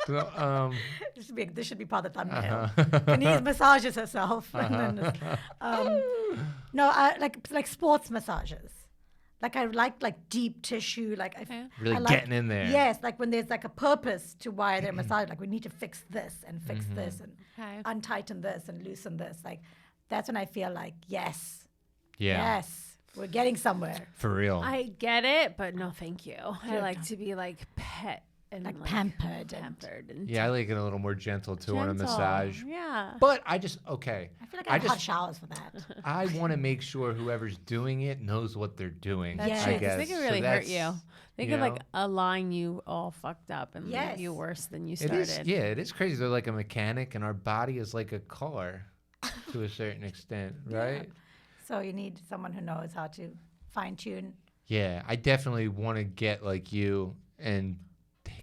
This should be part of the thumbnail. Uh-huh. Kaneez massages herself. And then like sports massages. Like I like deep tissue. Like Okay. Really I like, getting in there. Yes, like when there's like a purpose to why they're massaged. Like we need to fix this and fix Mm-hmm. this and Okay. untighten this and loosen this. Like that's when I feel like yes, Yeah. yes, we're getting somewhere. For real. I get it, but no, thank you. I Yeah. like to be like pet and Like pampered and- pampered and Yeah, I like it a little more gentle too on a gentle. massage. Yeah. But I just okay. I feel like I I have hot just- showers for that. I want to make sure whoever's doing it knows what they're doing. That's Yes. I true. 'Cause guess. they can So really hurt you. that's- They you could like know? align you all fucked up and Yes. leave you worse than you It started. is. Yeah, it is crazy. They're like a mechanic, and our body is like a car, to a certain extent, right? So you need someone who knows how to fine tune. Yeah, I definitely want to get like you and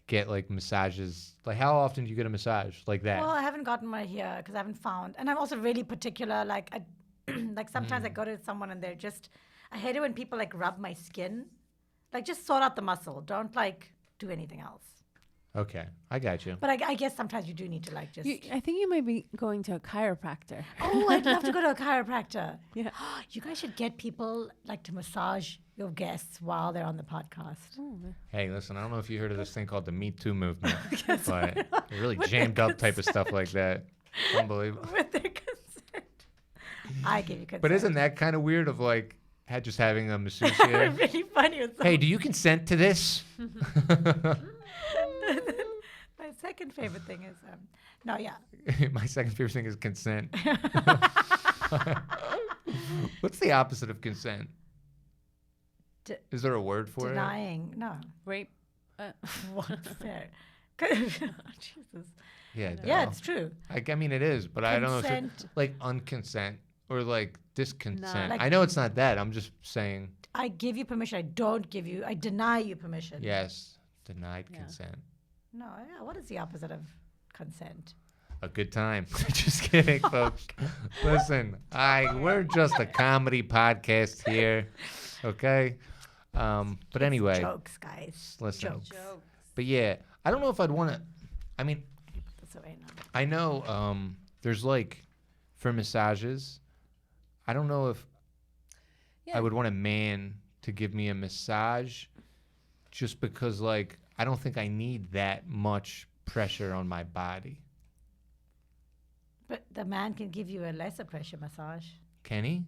get like massages. Like, how often do you get a massage like that? Well, I haven't gotten my here because I haven't found, and I'm also really particular. Like, like sometimes I go to someone and they're just. I hate it when people like rub my skin. Like, just sort out the muscle. Don't like do anything else. Okay, I got you. But I guess sometimes you do need to like just. I think you might be going to a chiropractor. Oh, I'd love to go to a chiropractor. Yeah. You guys should get people like to massage your guests while they're on the podcast. Hey, listen, I don't know if you heard of this thing called the Me Too movement, but they're really jammed up type of stuff like that. Unbelievable. With their consent. I give you consent. But isn't that kind of weird of like just having a masseuse here? really funny? Hey, do you consent to this? My second favorite thing is no, yeah. My second favorite thing is consent. What's the opposite of consent? Is there a word for Denying. No. Rape. What? Fair. Jesus. Yeah, Yeah, it's true. I mean, it is, but I don't know. Consent. Like unconsent or like disconsent. Like- I know it's not that. I'm just saying. I give you permission. I deny you permission. Yes, denied Yeah. consent. No, yeah. What is the opposite of consent? A good time. Just kidding, folks. Listen, we're just a comedy podcast here, okay? But anyway, Jokes, guys. listen. Jokes. But yeah, I don't know if I'd want to. I mean, That's what I know. I know there's like for massages. I don't know if Yeah. I would want a man to give me a massage, just because like I don't think I need that much pressure on my body. But the man can give you a lesser pressure massage. Can he?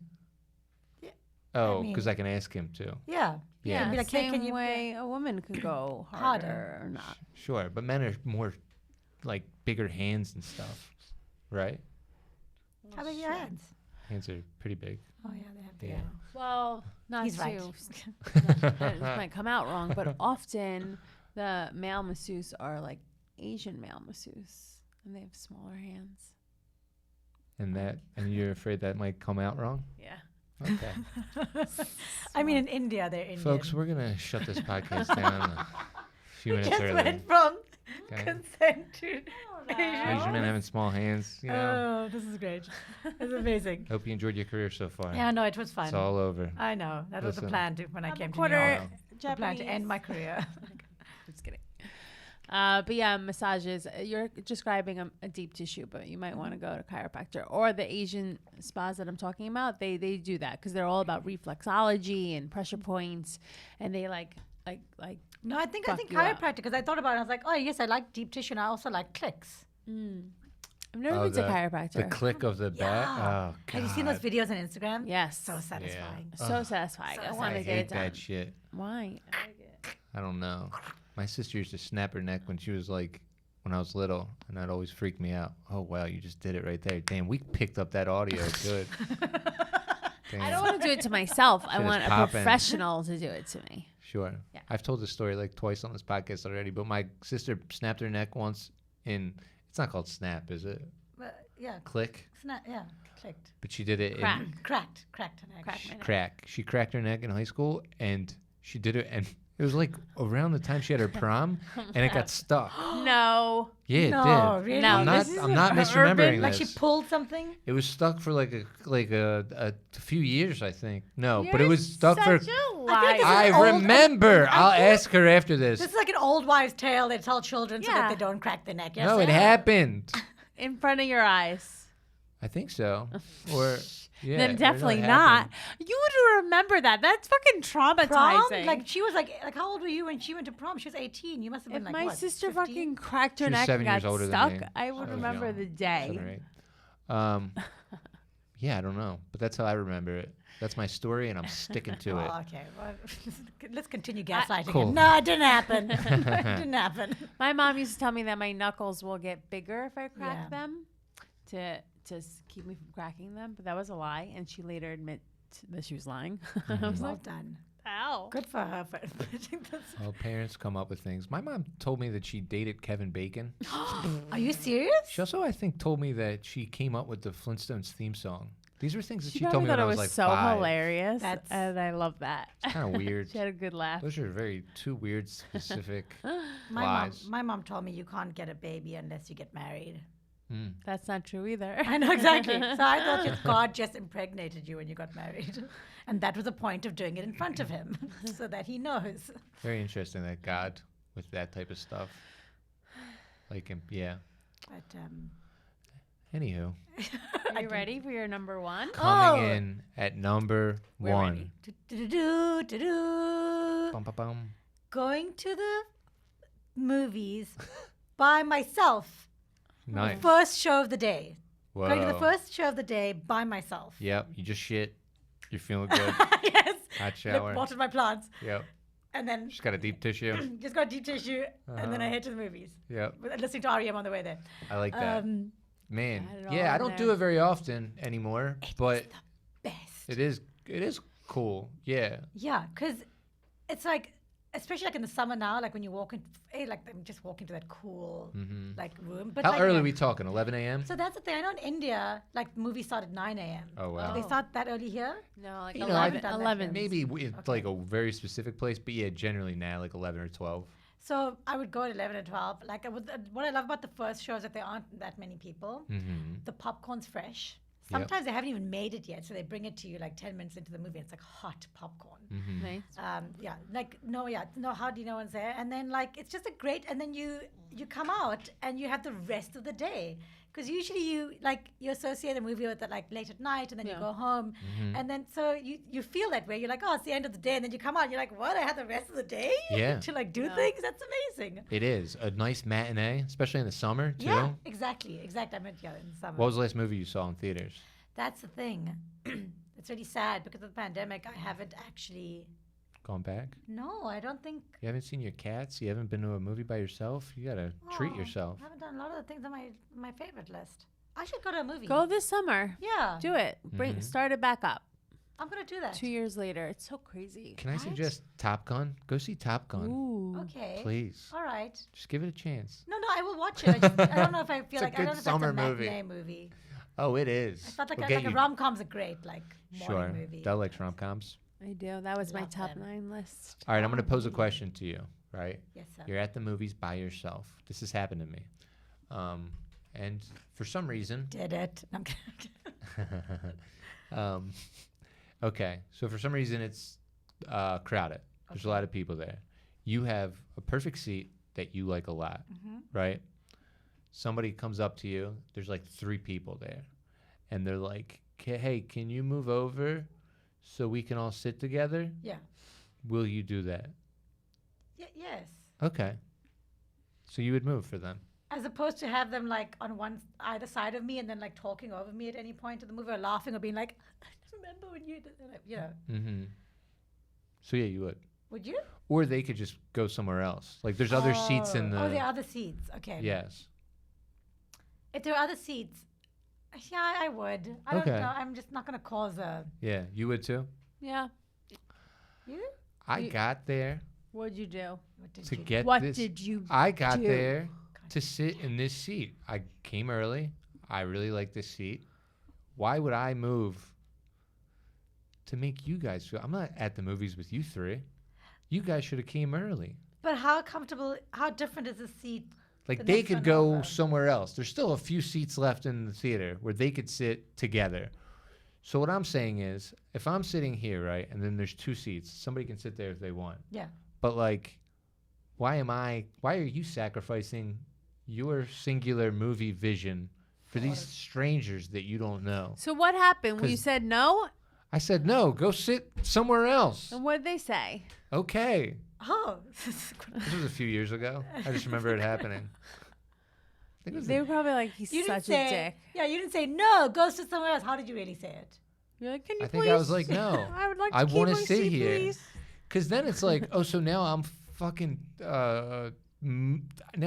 Yeah, Oh, mean- because I can ask him to. Yeah. Yeah. Be like, hey, same can you- way a woman could go harder or not. Sure, but men are more like bigger hands and stuff, right? How about your hands? Hands are pretty big. Oh yeah, they have the. Yeah. Well, not He's to. right. This might come out wrong, but often the male masseuse are like Asian male masseuse, and they have smaller hands. And you're afraid that might come out wrong? Yeah. Okay. I mean, in India, they're Indian. Folks, we're going to shut this podcast down a few minutes just early. went from Okay? consent to Asian men having small hands, you know. Oh, this is great. This is amazing. Hope you enjoyed your career so far. Yeah, no, it was fun. It's all over. I know. That was the Listen. plan when I I'm came a to New quarter York. The plan to end my career. Just kidding. But yeah, massages. You're describing a deep tissue, but you might want to go to chiropractor or the Asian spas that I'm talking about. They do that because they're all about reflexology and pressure points, and they like. No, I think Fuck you up. chiropractic, because I thought about it. I was like, oh yes, I like deep tissue, and I also like clicks. I've never been to chiropractor. The click of the bat. Yeah. Oh, God. Have you seen those videos on Instagram? Yes. So satisfying. So satisfying. So I I want to get hate it done. that shit. Why? I don't know. My sister used to snap her neck when she was like, when I was little, and that always freaked me out. Oh, wow, you just did it right there. Damn, we picked up that audio good. Damn. I don't want to do it to myself. I Shit is want a poppin'. professional to do it to me. Sure. Yeah. I've told this story like twice on this podcast already, but my sister snapped her neck once it's not called snap, is it? But, yeah, Click. yeah, clicked. But she did it Crack. Cracked an egg. Crack my neck. crack. She cracked her neck in high school, and she did it, and it was like around the time she had her prom, and it got stuck. No. Yeah, it No, did. really? No, I'm not. this is I'm not urban- misremembering Like this. she pulled something. It was stuck for like a few years, I think. No, but it You're was stuck for. such a I feel like liar. this is I old- remember. I I'll feel- ask her after this. This is like an old wives' tale they tell children so that Yeah. they don't crack their neck. Yes, No, it sir? happened. In front of your eyes. I think so. Or yeah. Then or no, definitely it not. happened. You would remember that. That's fucking Prom? traumatizing. Like she was like how old were you when she went to prom? She was 18. You must have if been like my what, sister 15? fucking cracked her She was neck 7 and years got older than stuck, me. I would I was remember young. the 7 day. or 8. Yeah, I don't know, but that's how I remember it. That's my story, and I'm sticking to it. Oh, okay. Well, let's continue gaslighting Cool. him. No, it didn't happen. It didn't happen. My mom used to tell me that my knuckles will get bigger if I crack Yeah. them to keep me from cracking them, but that was a lie, and she later admitted that she was lying. I was Well like, done. ow. Good for her for admitting this. Well, parents come up with things. My mom told me that she dated Kevin Bacon. Are you serious? She also, I think, told me that she came up with the Flintstones theme song. These were things that She she told probably me when thought I it was was like so 5. hilarious, That's- and I love that. It's kind of weird. She had a good laugh. Those are two weird, specific My lies. mom told me you can't get a baby unless you get married. Mm. That's not true either. I know exactly. So I thought that God just impregnated you when you got married, and that was the point of doing it in front of him, so that he knows. Very interesting that God with that type of stuff. Like him, yeah. But Anywho, Are you ready for your number one? coming Oh. in at number We're one. ready. do-do-do-do-do. Bum, bum, bum. Going to the movies by myself. Nice. First show of the day. Whoa. Going to the first show of the day by myself. Yep, you just shit. You're feeling good. Yes. Hot shower. Watered my plants. Yep. And then Just got a deep tissue. just got deep tissue. And then I Uh-huh. head to the movies. Yep. Listening to REM on the way there. I like that. Man, Got it all yeah, I in don't do there. it very often anymore, but Best. it is cool. Yeah. Yeah, because it's like, especially like in the summer now, like when you walk in, like I'm just walking to that cool hmm like room. But How like, early yeah. are we talking? 11 a.m. So that's the thing. I know in India, like movies start at 9 a.m. Oh wow. Do they start that early here? No, like You know, I 11. haven't done that 11. yet. Maybe it's Okay. like a very specific place, but yeah, generally now like 11 or 12. So I would go at 11 and 12. Like what I love about the first show is that there aren't that many people. Mm-hmm. The popcorn's fresh. Yep. Sometimes they haven't even made it yet, so they bring it to you like 10 minutes into the movie. It's like hot popcorn. Mm-hmm. Nice. Yeah, like no hardly no one's there, and then like it's just a great, and then you come out and you have the rest of the day, because usually you associate a movie with it like late at night, and then you Yeah. go home, Mm-hmm. and then so you feel that way. You're like, oh, it's the end of the day, and then you come out, and you're like, what? I had the rest of the day Yeah. to like do Yeah. things. That's amazing. It is a nice matinee, especially in the summer too. Yeah, exactly. I meant in summer. What was the last movie you saw in theaters? That's the thing. It's really sad because of the pandemic. I haven't actually. Gone back? No, I don't think. You haven't seen your cats? You haven't been to a movie by yourself? You gotta treat Oh, yourself. I haven't done a lot of the things on my favorite list. I should go to a movie. Go this summer. Yeah, Do it. Mhm. Start it back up. I'm gonna do that. 2 years later. It's so crazy. Can I Right? suggest Top Gun? Go see Top Gun, Ooh. Okay. please. All right. Just give it a chance. No, I will watch it. I don't know if I feel It's a like I good don't know if summer that's a movie. matinee movie. Oh, it is. I felt like, We'll like get a you- rom-com's a great morning Sure. movie. Del likes rom-coms. I do. That was my Love top them. 9 list. All right, I'm going to pose a Mm. question to you, right? Yes, sir. You're at the movies by yourself. This has happened to me. And for some reason, Did it? No, I'm kidding. okay, so for some reason it's crowded. There's a lot of people there. You have a perfect seat that you like a lot, Mhm. right? Somebody comes up to you. There's like 3 people there. And they're like, hey, can you move over so we can all sit together? Yeah. Will you do that? Yes. Okay. So you would move for them. As opposed to have them like on either side of me and then like talking over me at any point in the movie or laughing or being like, I remember when you did that. You know. Mm-hmm. So yeah, you would. Would you? Or they could just go somewhere else. Like there's other seats in the. Oh, there are other seats. Okay. Yes. If there are other seats, yeah, I would. I don't Okay. know. I'm just not gonna cause a. Yeah, you would too. Yeah. You? I You- got there What'd you do? What did to you? get What this. did you I got do? there to sit in this seat. I came early. I really like this seat. Why would I move to make you guys feel? I'm not at the movies with you 3. You guys should have came early. But how comfortable? How different is the seat? Like The they next could one go over. somewhere else. There's still a few seats left in the theater where they could sit together. So what I'm saying is, if I'm sitting here, right, and then there's 2 seats, somebody can sit there if they want. Yeah. But like, why are you sacrificing your singular movie vision for these strangers that you don't know? So what happened? When you 'Cause- said no? I said, no, go sit somewhere else. And what did they say? Okay. Oh. This was a few years ago. I just remember it happening. I think it was They were probably like, he's You didn't such a say. dick. Yeah, you didn't say no. Go sit somewhere else. How did you really say it? You're like, can you I please? think I was like, no. I would like to I keep wanna my sit seat, here. please. Because then it's like, oh, so now I'm fucking, now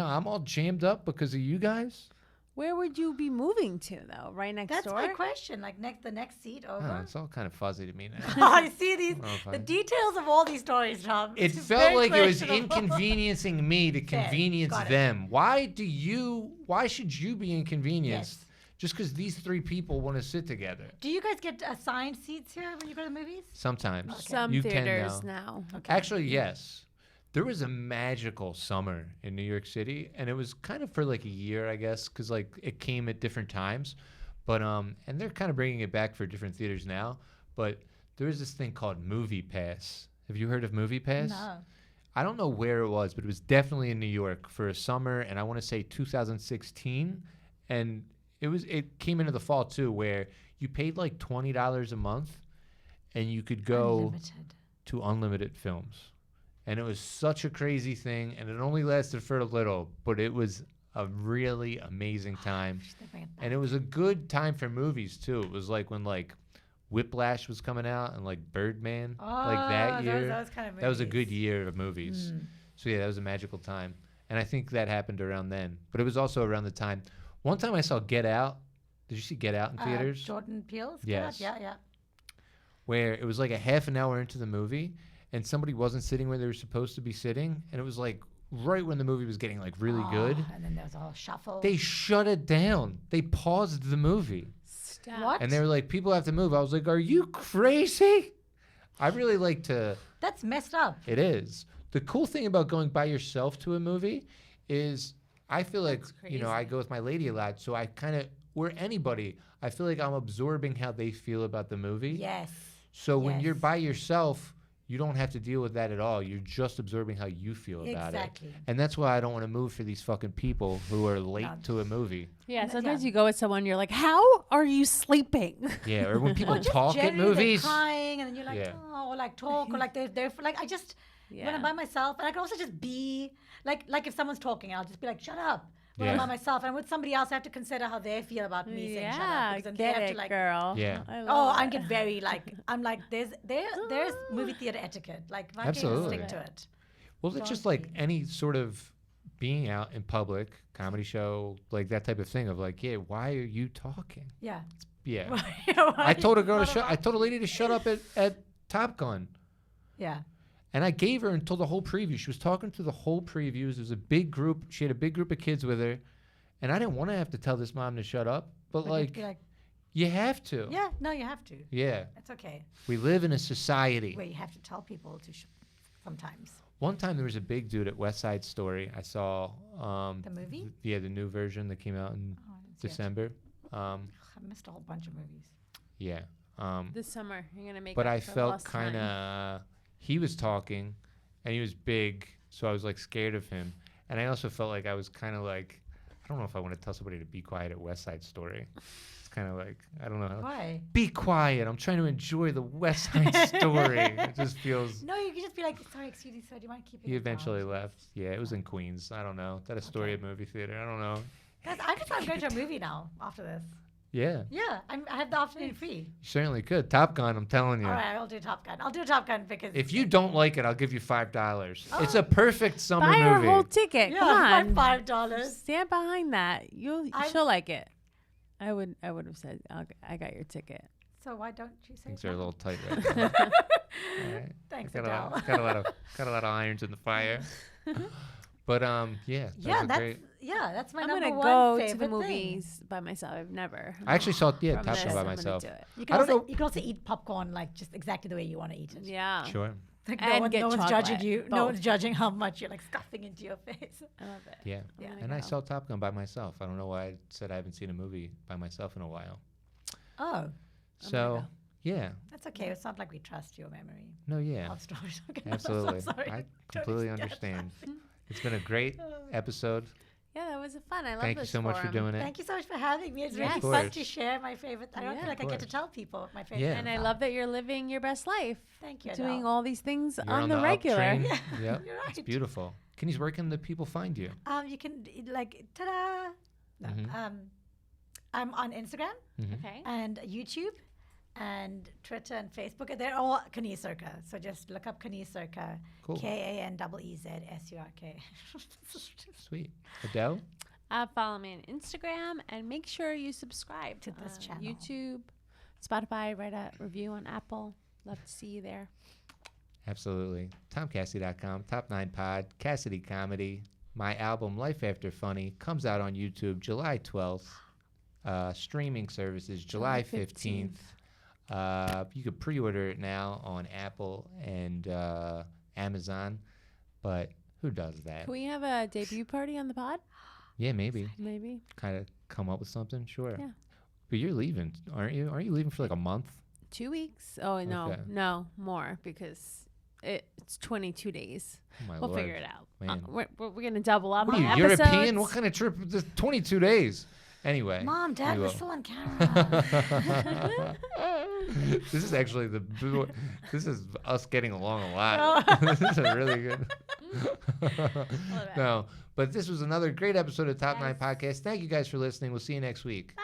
I'm all jammed up because of you guys? Where would you be moving to, though? Right next That's door? my question. Like the next seat Oh, over. it's all kind of fuzzy to me now. I see these Oh, the fine. details of all these stories, Tom. It It's felt very like it was questionable. inconveniencing me to Fair. convenience Got it. them. Why should you be inconvenienced Yes. just because these 3 people want to sit together? Do you guys get assigned seats here when you go to the movies? Sometimes. Okay. Some You can theaters now. now. Okay. Actually, yes. There was a magical summer in New York City, and it was kind of for like a year, I guess, because like it came at different times. But and they're kind of bringing it back for different theaters now. But there was this thing called Movie Pass. Have you heard of Movie Pass? No. I don't know where it was, but it was definitely in New York for a summer, and I want to say 2016, and it came into the fall too, where you paid like $20 a month, and you could go Unlimited. to unlimited films, and it was such a crazy thing, and it only lasted for a little, but it was a really amazing time, Should they bring it back? and it was a good time for movies too. It was like when like Whiplash was coming out and like Birdman, like that year. Those kind of movies. That was a good year of movies. Mm. So yeah, that was a magical time. And I think that happened around then. But it was also around the time. One time I saw Get Out. Did you see Get Out in theaters? Jordan Peele's? Yes. Yeah. Where it was like a half an hour into the movie and somebody wasn't sitting where they were supposed to be sitting. And it was like right when the movie was getting like really good. And then there was a whole shuffle. They shut it down. They paused the movie. Stop. What? And they were like, people have to move. I was like, are you crazy? I really like to... That's messed up. It is. The cool thing about going by yourself to a movie is I feel like, That's you know, I crazy. go with my lady a lot. So I kind of, or anybody, I feel like I'm absorbing how they feel about the movie. Yes. So when you're yes. by yourself, you don't have to deal with that at all. You're just absorbing how you feel about it. Exactly. And that's why I don't want to move for these fucking people who are late No. to a movie. Yeah, And sometimes yeah. you go with someone, you're like, how are you sleeping? Yeah, or when people Or just talk at generally they're movies. crying, and then you're like, Yeah. oh, or like talk, or like they're like, I just, when I'm Yeah. by myself, and I can also just be, like if someone's talking, I'll just be like, shut up. When I'm Yeah. by myself, and with somebody else, I have to consider how they feel about me saying shut up. Yeah, Because then they get have it, to like, girl. Yeah. I oh, love I it. get very like, I'm like, there's movie theater etiquette. Like, why can't you Absolutely. stick to it? Well, it's just Don't like be. any sort of being out in public, comedy show, like that type of thing of like, yeah, why are you talking? Yeah. Yeah. Why I told a girl to not shut. I about- told a lady to shut up at Top Gun, Yeah. and I gave her until the whole preview. She was talking through the whole previews. There was a big group. She had a big group of kids with her, and I didn't want to have to tell this mom to shut up, but But you have to like, be like, you have to. yeah, no, you have to. Yeah. It's okay. We live in a society. Where you have to tell people to sometimes. One time there was a big dude at West Side Story. I saw The movie? Yeah, the new version that came out in Oh, I didn't see it. December. I missed a whole bunch of movies. Yeah. This summer, you're going to make But up I for felt lost kind time. of he was talking and he was big, so I was like scared of him. And I also felt like I was kind of like, I don't know if I want to tell somebody to be quiet at West Side Story. It's kind of like, I don't know. Why? Be quiet. I'm trying to enjoy the West Side Story. It just feels. No, you can just be like, sorry, excuse me, sir, do you mind keeping He it eventually down?" left. Yeah, it was in Queens. I don't know. Is that a story Okay. at movie theater? I don't know. Guys, I just I'm going to a movie now after this. Yeah, Yeah, I have the afternoon free. you certainly could. Top Gun, I'm telling you. All right, I'll do Top Gun. I'll do Top Gun because If you don't like it, I'll give you $5. It's Oh. a perfect summer Buy her movie. whole ticket. yeah, Come my on. $5. Stand behind that. I- She'll like it. I would have said, I got your ticket. So why don't you say Things are a no? little tight right now. All right. Thanks, got Adele. got a lot of irons in the fire. But yeah, Yeah, great. that's my I'm number gonna one go to favorite the thing. movies by myself. I've never. I actually saw From Top this, Gun by I'm gonna myself. do it. You I can don't also know- you can also eat popcorn like just exactly the way you want to eat it. Yeah. Sure. Like And get no one's judging chocolate, you. No both. one's judging how much you're like stuffing into your face. I love it. Yeah. I'm gonna And I go. saw Top Gun by myself. I don't know why I said I haven't seen a movie by myself in a while. Oh, So go. yeah. that's okay. It's not like we trust your memory No, yeah. of stories. Okay, Absolutely. I'm so sorry. I Don't completely get understand. It's been a great episode. Yeah, that was fun. I love Thank you this so much for forum. doing it. Thank you so much for having me. It's Yeah. really Of fun course. to share my favorite. I don't Yeah, feel like of I get to course. tell people my favorite. Yeah. And I things love are. that you're living your best life. Thank you. Doing Adele. all these things You're on the up regular. train. Yeah, Yep. you're It's right. beautiful. Kaneez, where can the people find you? You can like ta-da. No, Mhm. I'm on Instagram Mhm. Okay. and YouTube and Twitter and Facebook. They're all Kaneez Surka. So just look up Kaneez Surka. Cool. KANEEZSURK. Sweet. Adele? Follow me on Instagram and make sure you subscribe To this channel. YouTube, Spotify. Write a review on Apple. Love to see you there. Absolutely. TomCassidy.com, Top 9 Pod, Cassidy Comedy. My album, Life After Funny, comes out on YouTube July 12th. Streaming services, July 15th. You could pre-order it now on Apple and Amazon, but who does that? Can we have a debut party on the pod? Yeah, maybe. Maybe. Kind of come up with something, sure. Yeah. But you're leaving, aren't you? Aren't you leaving for like a month? 2 weeks? Oh, no. Okay. No, more because It's 22 days. Oh my We'll Lord. figure it out. Man. We're going to double up What on are you, episodes. European? What kind of trip? Just 22 days. Anyway. Mom, Dad, we we're will. still on camera. This is actually this is us getting along a lot. This is a really good. No, but this was another great episode of Top 9 Podcast. Thank you guys for listening. We'll see you next week. Bye.